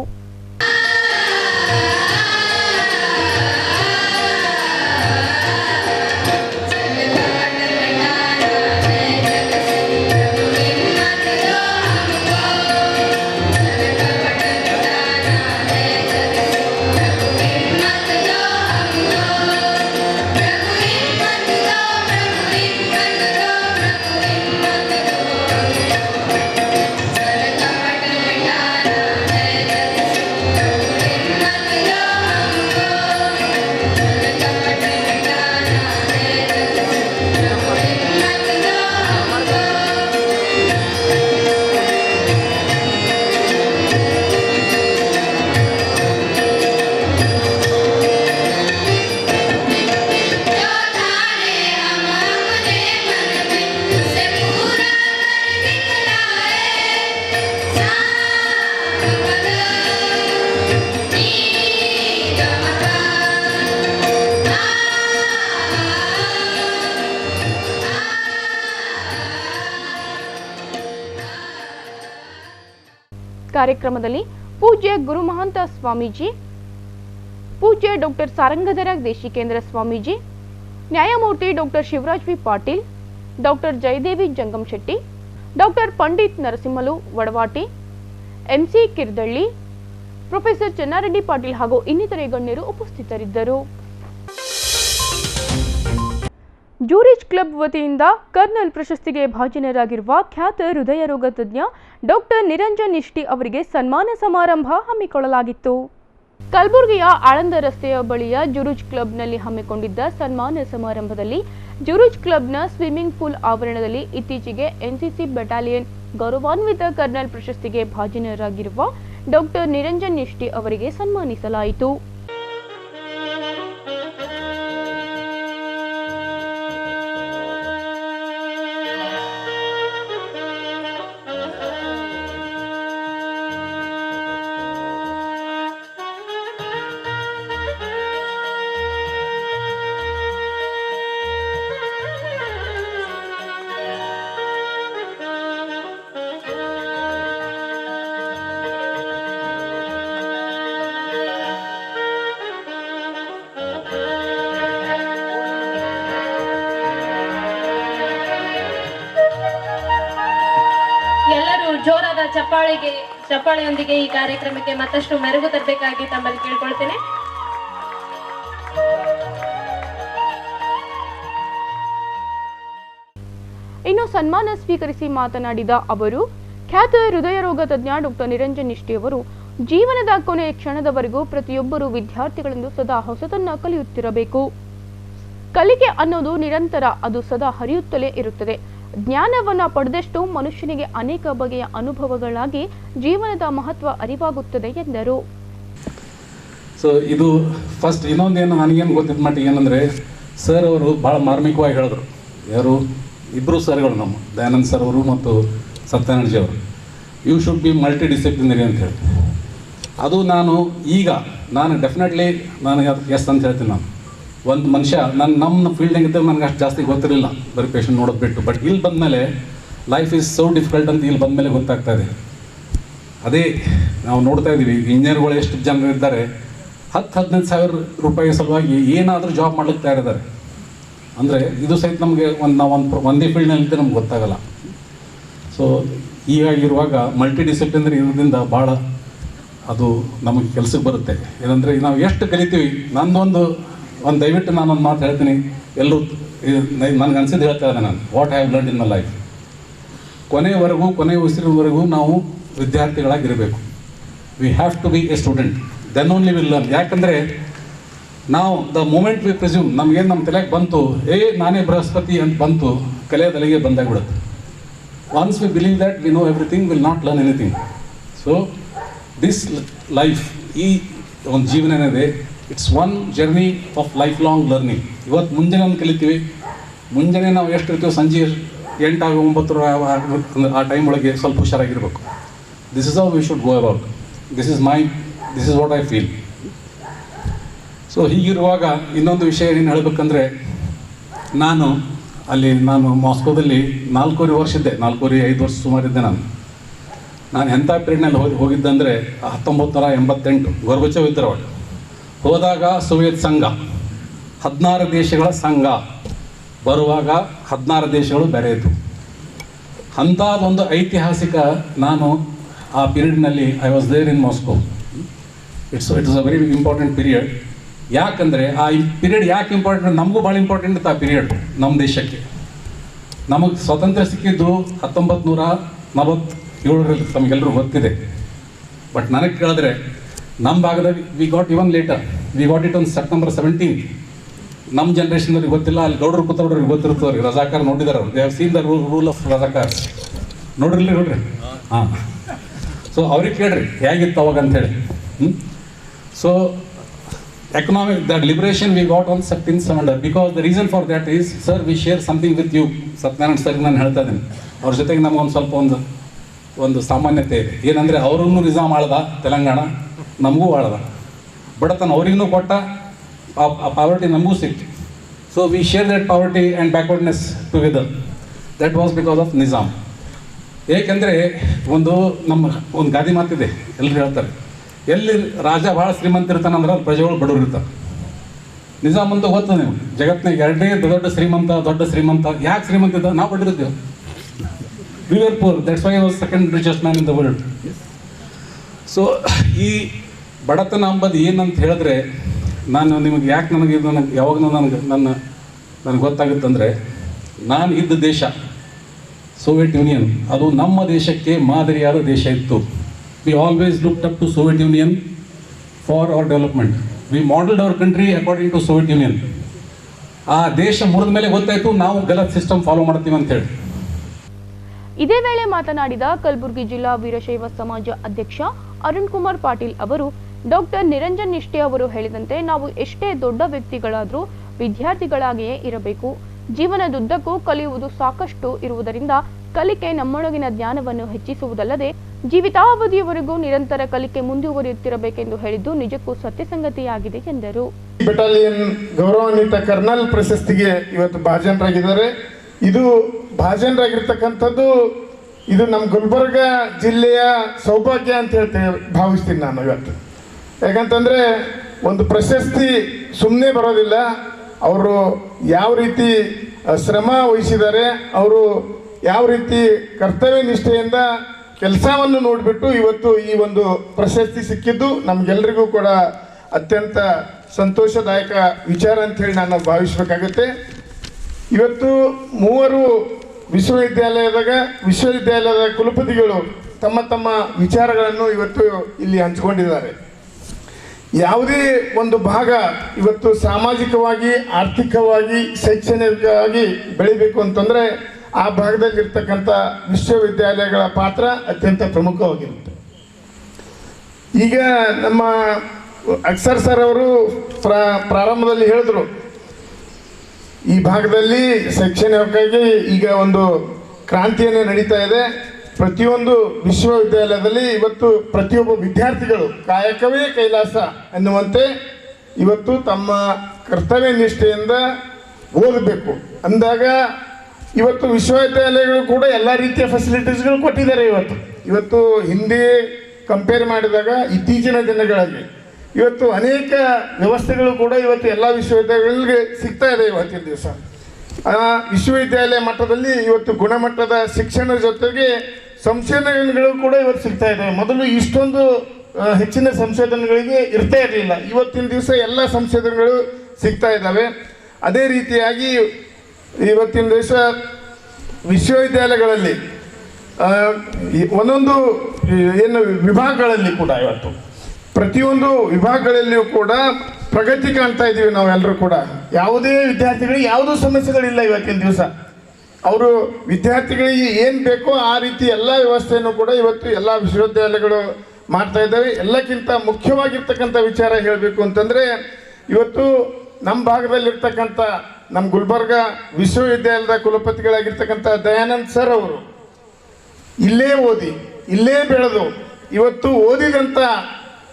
ಕಾರ್ಯಕ್ರಮದಲ್ಲಿ ಪೂಜ್ಯ ಗುರುಮಹಂತ ಸ್ವಾಮೀಜಿ, ಪೂಜ್ಯ ಡಾಕ್ಟರ್ ಸಾರಂಗಧರ ದೇಶಿಕೇಂದ್ರ ಸ್ವಾಮೀಜಿ, ನ್ಯಾಯಮೂರ್ತಿ doctor Shivaraj V Patil, doctor Jayadevi Jangamashetty, doctor Pandit Narasimhalu Vadavati, MC Kirdalli, professor Chennareddy Patil ಹಾಗೂ ಇನ್ನಿತರೆ ಗಣ್ಯರು ಉಪಸ್ಥಿತರಿದ್ದರು. ಜೂರಿಚ್ ಕ್ಲಬ್ ವತಿಯಿಂದ ಕರ್ನಲ್ ಪ್ರಶಸ್ತಿಗೆ ಭಾಜನರಾಗಿರುವ ಖ್ಯಾತ ಹೃದಯ ರೋಗ ತಜ್ಞ ಡಾಕ್ಟರ್ ನಿರಂಜನ್ ನಿಷ್ಠಿ ಅವರಿಗೆ ಸನ್ಮಾನ ಸಮಾರಂಭ ಹಮ್ಮಿಕೊಳ್ಳಲಾಗಿತ್ತು. ಕಲಬುರಗಿಯ ಆಳಂದ ರಸ್ತೆಯ ಬಳಿಯ ಜುರುಜ್ ಕ್ಲಬ್ನಲ್ಲಿ ಹಮ್ಮಿಕೊಂಡಿದ್ದ ಸನ್ಮಾನ ಸಮಾರಂಭದಲ್ಲಿ ಜುರುಜ್ ಕ್ಲಬ್ನ ಸ್ವಿಮ್ಮಿಂಗ್ ಪೂಲ್ ಆವರಣದಲ್ಲಿ ಇತ್ತೀಚೆಗೆ ಎನ್ಸಿಸಿ ಬೆಟಾಲಿಯನ್ ಗೌರವಾನ್ವಿತ ಕರ್ನಲ್ ಪ್ರಶಸ್ತಿಗೆ ಭಾಜನರಾಗಿರುವ ಡಾಕ್ಟರ್ ನಿರಂಜನ್ ನಿಷ್ಠಿ ಅವರಿಗೆ ಸನ್ಮಾನಿಸಲಾಯಿತು. ಎಲ್ಲರೂ ಜೋರಾದ ಚಪ್ಪಾಳೆಯೊಂದಿಗೆ ಈ ಕಾರ್ಯಕ್ರಮಕ್ಕೆ ಮತ್ತಷ್ಟು ಮೆರುಗು ತರಬೇಕಾಗಿ ತಮ್ಮಲ್ಲಿ ಕೇಳ್ಕೊಳ್ತೇನೆ. ಇನ್ನು ಸನ್ಮಾನ ಸ್ವೀಕರಿಸಿ ಮಾತನಾಡಿದ ಅವರು, ಖ್ಯಾತ ಹೃದಯ ರೋಗ ತಜ್ಞ ಡಾಕ್ಟರ್ ನಿರಂಜನ್ ನಿಷ್ಠಿ ಅವರು ಜೀವನದ ಕೊನೆಯ ಕ್ಷಣದವರೆಗೂ ಪ್ರತಿಯೊಬ್ಬರು ವಿದ್ಯಾರ್ಥಿಗಳಿಂದ ಸದಾ ಹೊಸತನ್ನ ಕಲಿಯುತ್ತಿರಬೇಕು. ಕಲಿಕೆ ಅನ್ನೋದು ನಿರಂತರ, ಅದು ಸದಾ ಹರಿಯುತ್ತಲೇ ಇರುತ್ತದೆ. ಜ್ಞಾನವನ್ನ ಪಡೆದಷ್ಟು ಮನುಷ್ಯನಿಗೆ ಅನೇಕ ಬಗೆಯ ಅನುಭವಗಳಾಗಿ ಜೀವನದ ಮಹತ್ವ ಅರಿವಾಗುತ್ತದೆ ಎಂದರು. ಸೊ ಇದು ಫಸ್ಟ್ ಇನ್ನೊಂದೇನು ನನಗೇನು ಗೊತ್ತಿದ್ದ ಮಟ್ಟಿಗೆ ಏನಂದರೆ, ಸರ್ ಅವರು ಭಾಳ ಮಾರ್ಮಿಕವಾಗಿ ಹೇಳಿದ್ರು. ಯಾರು ಇಬ್ಬರು ಸರ್ಗಳು, ನಮ್ಮ ದಯಾನಂದ್ ಸರ್ ಅವರು ಮತ್ತು ಸತ್ಯನಾರಾಯಣಜಿ ಅವರು, you should be multidisciplinary ಅಂತ ಹೇಳಿ. ಅದು ನಾನು ಡೆಫಿನೆಟ್ಲಿ ನಾನು ಎಸ್ ಅಂತ ಹೇಳ್ತೀನಿ. ನಾನು ಒಂದು ಮನುಷ್ಯ ನಮ್ಮ ಫೀಲ್ಡಿಂಗ್ ಇದ್ದಾಗ ನನಗೆ ಅಷ್ಟು ಜಾಸ್ತಿ ಗೊತ್ತಿರಲಿಲ್ಲ, ಬರೀ ಪೇಷಂಟ್ ನೋಡೋದು ಬಿಟ್ಟು. ಬಟ್ ಇಲ್ಲಿ ಬಂದಮೇಲೆ ಲೈಫ್ ಈಸ್ ಸೋ ಡಿಫಿಕಲ್ಟ್ ಅಂತ ಇಲ್ಲಿ ಬಂದಮೇಲೆ ಗೊತ್ತಾಗ್ತಾ ಇದೆ. ಅದೇ ನಾವು ನೋಡ್ತಾ ಇದ್ದೀವಿ, ಇಂಜಿನಿಯರ್ಗಳು ಎಷ್ಟು ಜನರು ಇದ್ದಾರೆ, 10-15 ಸಾವಿರ ರೂಪಾಯಿ ಸಲುವಾಗಿ ಏನಾದರೂ ಜಾಬ್ ಮಾಡ್ಲಿಕ್ಕೆ ತಯಾರಿದ್ದಾರೆ. ಅಂದರೆ ಇದು ಸಹಿತ ನಮಗೆ ಒಂದೇ ಫೀಲ್ಡ್ನಲ್ಲಿದ್ದರೆ ನಮ್ಗೆ ಗೊತ್ತಾಗಲ್ಲ. ಸೊ ಹೀಗಾಗಿರುವಾಗ ಮಲ್ಟಿ ಡಿಸಿಪ್ಲಿನರಿ ಇರೋದ್ರಿಂದ ಭಾಳ ಅದು ನಮಗೆ ಕೆಲಸಕ್ಕೆ ಬರುತ್ತೆ. ಏನಂದರೆ ನಾವು ಎಷ್ಟು ಕಲಿತೀವಿ. ನಂದೊಂದು ದಯವಿಟ್ಟು ನಾನೊಂದು ಮಾತು ಹೇಳ್ತೀನಿ, ಎಲ್ಲರೂ ನನಗೆ ಅನಿಸಿದ್ದು ಹೇಳ್ತಾ ಇದ್ದೆ ನಾನು, what I have learned in my life. ಕೊನೆ ಉಸಿರಿನವರೆಗೂ ನಾವು ವಿದ್ಯಾರ್ಥಿಗಳಾಗಿರಬೇಕು. We have to be a student, then only will learn. ಯಾಕಂದರೆ ನಾವು ದ ಮೂಮೆಂಟ್ ವಿ ಪ್ರಿಸ್ಯೂಮ್, ನಮಗೇನು ನಮ್ಮ ತಲೆಗೆ ಬಂತು, ನಾನೇ ಬೃಹಸ್ಪತಿ ಅಂತ ಬಂತು, ಕಲೆಯದಲ್ಲಿಗೆ ಬಂದಾಗ್ಬಿಡುತ್ತೆ. Once we believe that we know everything, will not learn anything. So this life, ಈ ಒಂದು ಜೀವನ ಏನಿದೆ, it's one journey of life long learning. ಇವತ್ತು ಮುಂಜಾನೆ ಒಂದು ಕಲಿತೀವಿ, ಮುಂಜಾನೆ ನಾವು ಎಷ್ಟು ಇರ್ತೀವಿ, ಸಂಜೆ 8-9 ಆ ಟೈಮ್ ಒಳಗೆ ಸ್ವಲ್ಪ ಹುಷಾರಾಗಿರ್ಬೇಕು. This is how we should go about. This is what I feel. So ಹೀಗಿರುವಾಗ ಇನ್ನೊಂದು ವಿಷಯ ಏನು ಹೇಳಬೇಕಂದ್ರೆ, ನಾನು ಮಾಸ್ಕೋದಲ್ಲಿ 4.5 ವರ್ಷ ಇದ್ದೆ, 4.5 ವರ್ಷ ಸುಮಾರಿದ್ದೆ. ನಾನು ಎಂಥ ಪೀರಿಯಡ್ನಲ್ಲಿ ಹೋಗಿದ್ದಂದರೆ 1988 ಗೋರ್ಬಚೇವ್ ಇದ್ದರು. ಅವರು ಹೋದಾಗ ಸೋವಿಯತ್ ಸಂಘ 16 ದೇಶಗಳ ಸಂಘ, ಬರುವಾಗ 16 ದೇಶಗಳು ಬೇರೆ ಇತ್ತು. ಅಂಥದ್ದೊಂದು ಐತಿಹಾಸಿಕ, ನಾನು ಆ ಪೀರಿಯಡ್ನಲ್ಲಿ I was there in Moscow. It's a very important period. ಯಾಕಂದರೆ ಆ ಪೀರಿಯಡ್ ಯಾಕೆ ಇಂಪಾರ್ಟೆಂಟ್, ನಮಗೂ ಭಾಳ ಇಂಪಾರ್ಟೆಂಟ್ ಇತ್ತು ಆ ಪೀರಿಯಡ್. ನಮ್ಮ ದೇಶಕ್ಕೆ ನಮಗೆ ಸ್ವಾತಂತ್ರ್ಯ ಸಿಕ್ಕಿದ್ದು 1947ರಲ್ಲಿ, ತಮಗೆಲ್ಲರೂ ಗೊತ್ತಿದೆ. ಬಟ್ ನನಗೆ ಕೇಳಿದ್ರೆ ನಮ್ಮ ಭಾಗದಲ್ಲಿ we got even later, we got it on September 17. ನಮ್ಮ ಜನ್ರೇಷನ್ದವ್ರಿಗೆ ಗೊತ್ತಿಲ್ಲ, ಅಲ್ಲಿ ಗೌಡರು ಕೂತವ್ರಿಗೆ ಗೊತ್ತಿರ್ತವ್ರಿಗೆ. ರಜಾಕಾರ್ ನೋಡಿದಾರೆ ಅವ್ರು, they have seen the rule of Razakar. ನೋಡ್ರಿ. ಹಾಂ, ಸೊ ಅವ್ರಿಗೆ ಕೇಳ್ರಿ ಹೇಗಿತ್ತು ಅವಾಗ ಅಂಥೇಳಿ. So economic, that liberation we got on 17 because the reason for that is, sir, we share something with you. Satyanarayana sir ನಾನು ಹೇಳ್ತಾ ಇದ್ದೀನಿ, ಅವ್ರ ಜೊತೆಗೆ ನಮಗೊಂದು ಸ್ವಲ್ಪ ಒಂದು ಸಾಮಾನ್ಯತೆ ಇದೆ. ಏನಂದರೆ ಅವ್ರಿಗೂ ನಿಜಾಮ್ ಆಳ್ದ ತೆಲಂಗಾಣ, ನಮಗೂ ಆಳ್ದ ಬಡತನ, ಅವ್ರಿಗೂ ಕೊಟ್ಟ, ಆ ಪಾವರ್ಟಿ ನಮಗೂ ಸಿಕ್ತು. So we share that poverty and backwardness together. That was because of Nizam. ಏಕೆಂದರೆ ಒಂದು ಗಾದಿ ಮಾತಿದೆ, ಎಲ್ಲರೂ ಹೇಳ್ತಾರೆ, ಎಲ್ಲಿ ರಾಜ ಭಾಳ ಶ್ರೀಮಂತ ಇರ್ತಾನಂದ್ರೆ ಅಲ್ಲಿ ಪ್ರಜೆಗಳು ಬಡವರು ಇರ್ತಾರೆ. ನಿಜಾಮ್ ಅಂತ ಗೊತ್ತದ ನೀವು, ಜಗತ್ತಿನಾಗ 2ನೇ ದೊಡ್ಡ ಶ್ರೀಮಂತ. ಯಾಕೆ ಶ್ರೀಮಂತ ಇದ್ದ? ನಾವು ಬಡಿರಿದ್ದೇವೆ. We were poor, that's why I was second richest man in the world. So ಈ ಬಡತನ ಅಂಬದು ಏನಂತ ಹೇಳಿದ್ರೆ, ನಾನು ನಿಮಗೆ ಯಾಕೆ ಯಾವಾಗಲೂ ನನಗೆ ಗೊತ್ತಾಗುತ್ತಂದರೆ, ನಾನು ಇದ್ದ ದೇಶ ಸೋವಿಯತ್ ಯೂನಿಯನ್, ಅದು ನಮ್ಮ ದೇಶಕ್ಕೆ ಮಾದರಿಯಾದ ದೇಶ ಇತ್ತು. We always looked up to Soviet Union for our development. We modeled our country according to Soviet Union. ಆ ದೇಶ ಮುರಿದ ಮೇಲೆ ಗೊತ್ತಾಯಿತು ನಾವು ಗಲತ್ ಸಿಸ್ಟಮ್ ಫಾಲೋ ಮಾಡ್ತೀವಿ ಅಂತ ಹೇಳಿ. ಇದೇ ವೇಳೆ ಮಾತನಾಡಿದ ಕಲಬುರಗಿ ಜಿಲ್ಲಾ ವೀರಶೈವ ಸಮಾಜ ಅಧ್ಯಕ್ಷ ಅರುಣ್ ಕುಮಾರ್ ಪಾಟೀಲ್ ಅವರು ಡಾಕ್ಟರ್ ನಿರಂಜನ್ ನಿಷ್ಠೆ ಅವರು ಹೇಳಿದಂತೆ ನಾವು ಎಷ್ಟೇ ದೊಡ್ಡ ವ್ಯಕ್ತಿಗಳಾದರೂ ವಿದ್ಯಾರ್ಥಿಗಳಾಗಿಯೇ ಇರಬೇಕು. ಜೀವನದುದ್ದಕ್ಕೂ ಕಲಿಯುವುದು ಸಾಕಷ್ಟು ಇರುವುದರಿಂದ ಕಲಿಕೆ ನಮ್ಮೊಳಗಿನ ಜ್ಞಾನವನ್ನು ಹೆಚ್ಚಿಸುವುದಲ್ಲದೆ ಜೀವಿತಾವಧಿಯವರೆಗೂ ನಿರಂತರ ಕಲಿಕೆ ಮುಂದುವರಿಯುತ್ತಿರಬೇಕೆಂದು ಹೇಳಿದ್ದು ನಿಜಕ್ಕೂ ಸತ್ಯಸಂಗತಿಯಾಗಿದೆ ಎಂದರು. ಬೆಟಾಲಿಯನ್ ಗೌರವಾನ್ವಿತ ಕರ್ನಲ್ ಪ್ರಶಸ್ತಿಗೆ ಇವತ್ತು ಭಾಜನರಾಗಿದ್ದಾರೆ. ಇದು ಭಾಜನರಾಗಿರ್ತಕ್ಕಂಥದ್ದು ಇದು ನಮ್ಮ ಗುಲ್ಬರ್ಗ ಜಿಲ್ಲೆಯ ಸೌಭಾಗ್ಯ ಅಂತ ಹೇಳ್ತೇನೆ ಭಾವಿಸ್ತೀನಿ ನಾನು ಇವತ್ತು. ಯಾಕಂತಂದರೆ ಒಂದು ಪ್ರಶಸ್ತಿ ಸುಮ್ಮನೆ ಬರೋದಿಲ್ಲ. ಅವರು ಯಾವ ರೀತಿ ಶ್ರಮ ವಹಿಸಿದ್ದಾರೆ, ಅವರು ಯಾವ ರೀತಿ ಕರ್ತವ್ಯ ನಿಷ್ಠೆಯಿಂದ ಕೆಲಸವನ್ನು ನೋಡಿಬಿಟ್ಟು ಇವತ್ತು ಈ ಒಂದು ಪ್ರಶಸ್ತಿ ಸಿಕ್ಕಿದ್ದು ನಮಗೆಲ್ಲರಿಗೂ ಕೂಡ ಅತ್ಯಂತ ಸಂತೋಷದಾಯಕ ವಿಚಾರ ಅಂಥೇಳಿ ನಾನು ಭಾವಿಸಬೇಕಾಗುತ್ತೆ. ಇವತ್ತು ಮೂವರು ವಿಶ್ವವಿದ್ಯಾಲಯದ ಕುಲಪತಿಗಳು ತಮ್ಮ ತಮ್ಮ ವಿಚಾರಗಳನ್ನು ಇವತ್ತು ಇಲ್ಲಿ ಹಂಚಿಕೊಂಡಿದ್ದಾರೆ. ಯಾವುದೇ ಒಂದು ಭಾಗ ಇವತ್ತು ಸಾಮಾಜಿಕವಾಗಿ, ಆರ್ಥಿಕವಾಗಿ, ಶೈಕ್ಷಣಿಕವಾಗಿ ಬೆಳಿಬೇಕು ಅಂತಂದರೆ ಆ ಭಾಗದಲ್ಲಿರ್ತಕ್ಕಂಥ ವಿಶ್ವವಿದ್ಯಾಲಯಗಳ ಪಾತ್ರ ಅತ್ಯಂತ ಪ್ರಮುಖವಾಗಿರುತ್ತೆ. ಈಗ ನಮ್ಮ ಅಕ್ಸರ್ ಸರ್ ಅವರು ಪ್ರಾರಂಭದಲ್ಲಿ ಹೇಳಿದ್ರು, ಈ ಭಾಗದಲ್ಲಿ ಶೈಕ್ಷಣಿಕವಾಗಿ ಈಗ ಒಂದು ಕ್ರಾಂತಿಯನ್ನೇ ನಡೀತಾ ಇದೆ. ಪ್ರತಿಯೊಂದು ವಿಶ್ವವಿದ್ಯಾಲಯದಲ್ಲಿ ಇವತ್ತು ಪ್ರತಿಯೊಬ್ಬ ವಿದ್ಯಾರ್ಥಿಗಳು ಕಾಯಕವೇ ಕೈಲಾಸ ಎನ್ನುವಂತೆ ಇವತ್ತು ತಮ್ಮ ಕರ್ತವ್ಯ ನಿಷ್ಠೆಯಿಂದ ಓದಬೇಕು ಅಂದಾಗ ಇವತ್ತು ವಿಶ್ವವಿದ್ಯಾಲಯಗಳು ಕೂಡ ಎಲ್ಲ ರೀತಿಯ ಫೆಸಿಲಿಟೀಸ್ಗಳು ಕೊಟ್ಟಿದ್ದಾರೆ. ಇವತ್ತು ಹಿಂದೆ ಕಂಪೇರ್ ಮಾಡಿದಾಗ ಇತ್ತೀಚಿನ ದಿನಗಳಲ್ಲಿ ಇವತ್ತು ಅನೇಕ ವ್ಯವಸ್ಥೆಗಳು ಕೂಡ ಇವತ್ತು ಎಲ್ಲ ವಿಶ್ವವಿದ್ಯಾಲಯಗಳಿಗೆ ಸಿಗ್ತಾ ಇದೆ. ಇವತ್ತಿನ ದಿವಸ ವಿಶ್ವವಿದ್ಯಾಲಯ ಮಟ್ಟದಲ್ಲಿ ಇವತ್ತು ಗುಣಮಟ್ಟದ ಶಿಕ್ಷಣದ ಜೊತೆಗೆ ಸಂಶೋಧನೆಗಳು ಕೂಡ ಇವತ್ತು ಸಿಗ್ತಾ ಇದೆ. ಮೊದಲು ಇಷ್ಟೊಂದು ಹೆಚ್ಚಿನ ಸಂಶೋಧನೆಗಳಿಗೆ ಇರ್ತಾ ಇರಲಿಲ್ಲ. ಇವತ್ತಿನ ದಿವಸ ಎಲ್ಲ ಸಂಶೋಧನೆಗಳು ಸಿಗ್ತಾ ಇದ್ದಾವೆ. ಅದೇ ರೀತಿಯಾಗಿ ಇವತ್ತಿನ ದಿವಸ ವಿಶ್ವವಿದ್ಯಾಲಯಗಳಲ್ಲಿ ಒಂದೊಂದು ಏನು ವಿಭಾಗಗಳಲ್ಲಿ ಕೂಡ ಇವತ್ತು ಪ್ರತಿಯೊಂದು ವಿಭಾಗಗಳಲ್ಲಿಯೂ ಕೂಡ ಪ್ರಗತಿ ಕಾಣ್ತಾ ಇದ್ದೀವಿ ನಾವೆಲ್ಲರೂ ಕೂಡ. ಯಾವುದೇ ವಿದ್ಯಾರ್ಥಿಗಳಿಗೆ ಯಾವುದೂ ಸಮಸ್ಯೆಗಳಿಲ್ಲ ಇವತ್ತಿನ ದಿವಸ. ಅವರು ವಿದ್ಯಾರ್ಥಿಗಳಿಗೆ ಏನು ಬೇಕೋ ಆ ರೀತಿ ಎಲ್ಲ ವ್ಯವಸ್ಥೆಯನ್ನು ಕೂಡ ಇವತ್ತು ಎಲ್ಲ ವಿಶ್ವವಿದ್ಯಾಲಯಗಳು ಮಾಡ್ತಾ ಇದ್ದಾವೆ. ಎಲ್ಲಕ್ಕಿಂತ ಮುಖ್ಯವಾಗಿರ್ತಕ್ಕಂಥ ವಿಚಾರ ಹೇಳಬೇಕು ಅಂತಂದರೆ ಇವತ್ತು ನಮ್ಮ ಭಾಗದಲ್ಲಿರ್ತಕ್ಕಂಥ ನಮ್ಮ ಗುಲ್ಬರ್ಗ ವಿಶ್ವವಿದ್ಯಾಲಯದ ಕುಲಪತಿಗಳಾಗಿರ್ತಕ್ಕಂಥ ದಯಾನಂದ್ ಸರ್ ಅವರು ಇಲ್ಲೇ ಓದಿ ಇಲ್ಲೇ ಬೆಳೆದು ಇವತ್ತು ಓದಿದಂಥ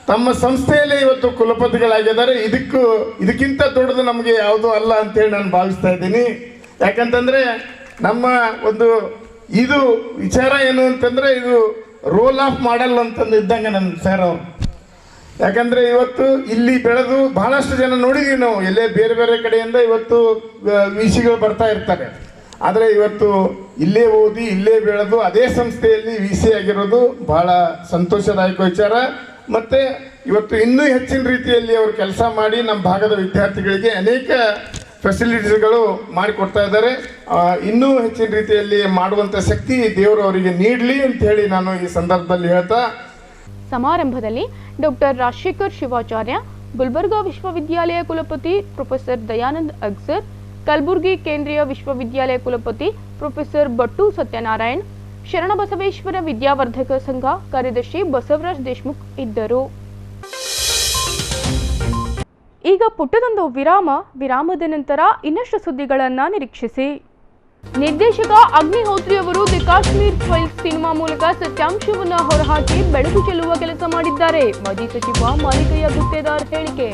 ತಮ್ಮ ಸಂಸ್ಥೆಯಲ್ಲೇ ಇವತ್ತು ಕುಲಪತಿಗಳಾಗಿದ್ದಾರೆ. ಇದಕ್ಕಿಂತ ದೊಡ್ಡದು ನಮಗೆ ಯಾವುದೂ ಅಲ್ಲ ಅಂತೇಳಿ ನಾನು ಭಾವಿಸ್ತಾ ಇದ್ದೀನಿ. ಯಾಕಂತಂದರೆ ನಮ್ಮ ಒಂದು ಇದು ವಿಚಾರ ಏನು ಅಂತಂದರೆ ಇದು ರೋಲ್ ಆಫ್ ಮಾಡಲ್ ಅಂತಂದು ಇದ್ದಂಗೆ ನನ್ನ ಸರ್ ಅವರು. ಯಾಕಂದರೆ ಇವತ್ತು ಇಲ್ಲಿ ಬೆಳೆದು ಬಹಳಷ್ಟು ಜನ ನೋಡಿದ್ದೀವಿ ನಾವು, ಎಲ್ಲೇ ಬೇರೆ ಬೇರೆ ಕಡೆಯಿಂದ ಇವತ್ತು ವಿಸಿಗಳು ಬರ್ತಾ ಇರ್ತಾರೆ. ಆದರೆ ಇವತ್ತು ಇಲ್ಲೇ ಓದಿ ಇಲ್ಲೇ ಬೆಳೆದು ಅದೇ ಸಂಸ್ಥೆಯಲ್ಲಿ ವಿಸಿ ಆಗಿರೋದು ಬಹಳ ಸಂತೋಷದಾಯಕ ವಿಚಾರ. ಮತ್ತು ಇವತ್ತು ಇನ್ನೂ ಹೆಚ್ಚಿನ ರೀತಿಯಲ್ಲಿ ಅವರು ಕೆಲಸ ಮಾಡಿ ನಮ್ಮ ಭಾಗದ ವಿದ್ಯಾರ್ಥಿಗಳಿಗೆ ಅನೇಕ ಫೆಸಿಲಿಟೀಸ್ಗಳು ಮಾಡಿಕೊಡ್ತಾ ಇದ್ದಾರೆ. ಇನ್ನೂ ಹೆಚ್ಚಿನ ರೀತಿಯಲ್ಲಿ ಮಾಡುವಂಥ ಶಕ್ತಿ ದೇವರು ಅವರಿಗೆ ನೀಡಲಿ ಅಂತ ಹೇಳಿ ನಾನು ಈ ಸಂದರ್ಭದಲ್ಲಿ ಹೇಳ್ತಾ, ಸಮಾರಂಭದಲ್ಲಿ ಡಾಕ್ಟರ್ ರಾಜಶೇಖರ್ ಶಿವಾಚಾರ್ಯ, ಗುಲ್ಬರ್ಗಾ ವಿಶ್ವವಿದ್ಯಾಲಯ ಕುಲಪತಿ ಪ್ರೊಫೆಸರ್ ದಯಾನಂದ್ ಅಗ್ಸರ್, ಕಲಬುರಗಿ ಕೇಂದ್ರೀಯ ವಿಶ್ವವಿದ್ಯಾಲಯ ಕುಲಪತಿ ಪ್ರೊಫೆಸರ್ ಬಟ್ಟು ಸತ್ಯನಾರಾಯಣ್, ಶರಣಬಸವೇಶ್ವರ ವಿದ್ಯಾವರ್ಧಕ ಸಂಘ ಕಾರ್ಯದರ್ಶಿ ಬಸವರಾಜ್ ದೇಶಮುಖ್ ಇದ್ದರು. ಈಗ ಪುಟ್ಟದೊಂದು ವಿರಾಮದ ನಂತರ ಇನ್ನಷ್ಟು ಸುದ್ದಿಗಳನ್ನು ನಿರೀಕ್ಷಿಸಿ. ನಿರ್ದೇಶಕ ಅಗ್ನಿಹೋತ್ರಿ ಅವರು ದಿ ಕಾಶ್ಮೀರ್ ಫೈಲ್ಸ್ ಸಿನಿಮಾ ಮೂಲಕ ಸತ್ಯಾಂಶವನ್ನು ಹೊರಹಾಕಿ ಬೆಳಕು ಚೆಲ್ಲುವ ಕೆಲಸ ಮಾಡಿದ್ದಾರೆ. ಮಾಜಿ ಸಚಿವ ಮಾಲಿಕಯ್ಯ ಗುತ್ತೇದಾರ್ ಹೇಳಿಕೆ.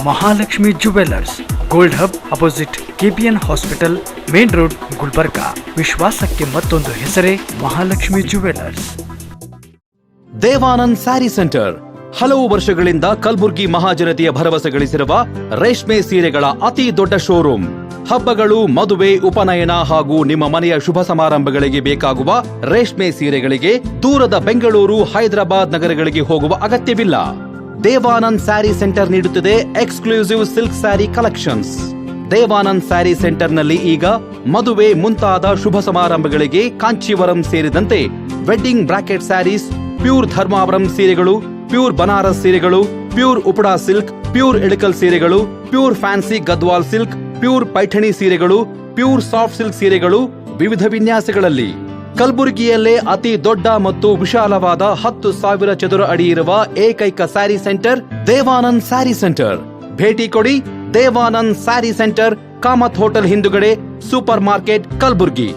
Mahalakshmi Jewellers, Gold Hub opposite KPN Hospital, Main Road, Gulbarga. ವಿಶ್ವಾಸಕ್ಕೆ ಮತ್ತೊಂದು ಹೆಸರೇ ಮಹಾಲಕ್ಷ್ಮಿ ಜುವೆಲ್ಲರ್ಸ್. ದೇವಾನಂದ್ ಸ್ಯಾರಿ ಸೆಂಟರ್ ಹಲವು ವರ್ಷಗಳಿಂದ ಕಲಬುರ್ಗಿ ಮಹಾಜನತೆಯ ಭರವಸೆ ಗಳಿಸಿರುವ ರೇಷ್ಮೆ ಸೀರೆಗಳ ಅತಿ ದೊಡ್ಡ ಶೋರೂಮ್. ಹಬ್ಬಗಳು, ಮದುವೆ, ಉಪನಯನ ಹಾಗೂ ನಿಮ್ಮ ಮನೆಯ ಶುಭ ಸಮಾರಂಭಗಳಿಗೆ ಬೇಕಾಗುವ ರೇಷ್ಮೆ ಸೀರೆಗಳಿಗೆ ದೂರದ ಬೆಂಗಳೂರು, ಹೈದರಾಬಾದ್ ನಗರಗಳಿಗೆ ಹೋಗುವ ಅಗತ್ಯವಿಲ್ಲ. ದೇವಾನಂದ್ ಸ್ಯಾರಿ ಸೆಂಟರ್ ನೀಡುತ್ತಿದೆ exclusive silk sari collections. Devanand Sari ಸೆಂಟರ್ನಲ್ಲಿ ಈಗ ಮದುವೆ ಮುಂತಾದ ಶುಭ ಸಮಾರಂಭಗಳಿಗೆ ಕಾಂಚೀವರಂ ಸೇರಿದಂತೆ wedding brocade saris, pure Dharmavaram ಸೀರೆಗಳು, ಪ್ಯೂರ್ ಬನಾರಸ್ ಸೀರೆಗಳು, pure Uppada silk, pure Ilkal ಸೀರೆಗಳು, pure fancy Gadwal silk, pure Paithani ಸೀರೆಗಳು, ಪ್ಯೂರ್ ಸಾಫ್ಟ್ ಸಿಲ್ಕ್ ಸೀರೆಗಳು ವಿವಿಧ ವಿನ್ಯಾಸಗಳಲ್ಲಿ. ಕಲಬುರಗಿಯಲ್ಲೇ ಅತಿ ದೊಡ್ಡ ಮತ್ತು ವಿಶಾಲವಾದ 10,000 ಚದುರ ಅಡಿ ಇರುವ ಏಕೈಕ ಸ್ಯಾರಿ ಸೆಂಟರ್ ದೇವಾನಂದ್ ಸ್ಯಾರಿ ಸೆಂಟರ್. ಭೇಟಿ ಕೊಡಿ. ದೇವಾನಂದ್ ಸ್ಯಾರಿ ಸೆಂಟರ್, ಕಾಮತ್ ಹೋಟೆಲ್ ಹಿಂದುಗಡೆ, super market, Kalaburagi.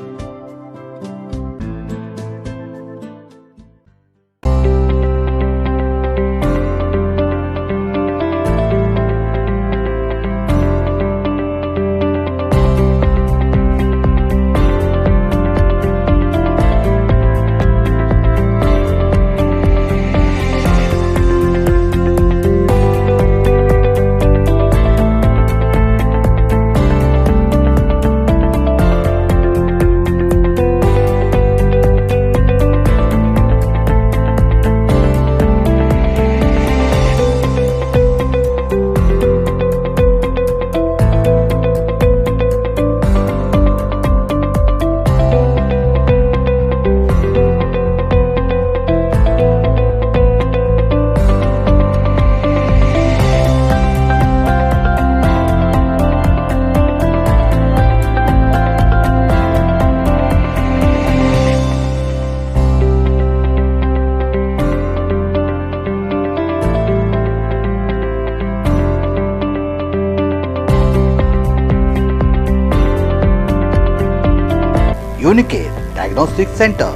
Unicare Diagnostic Center,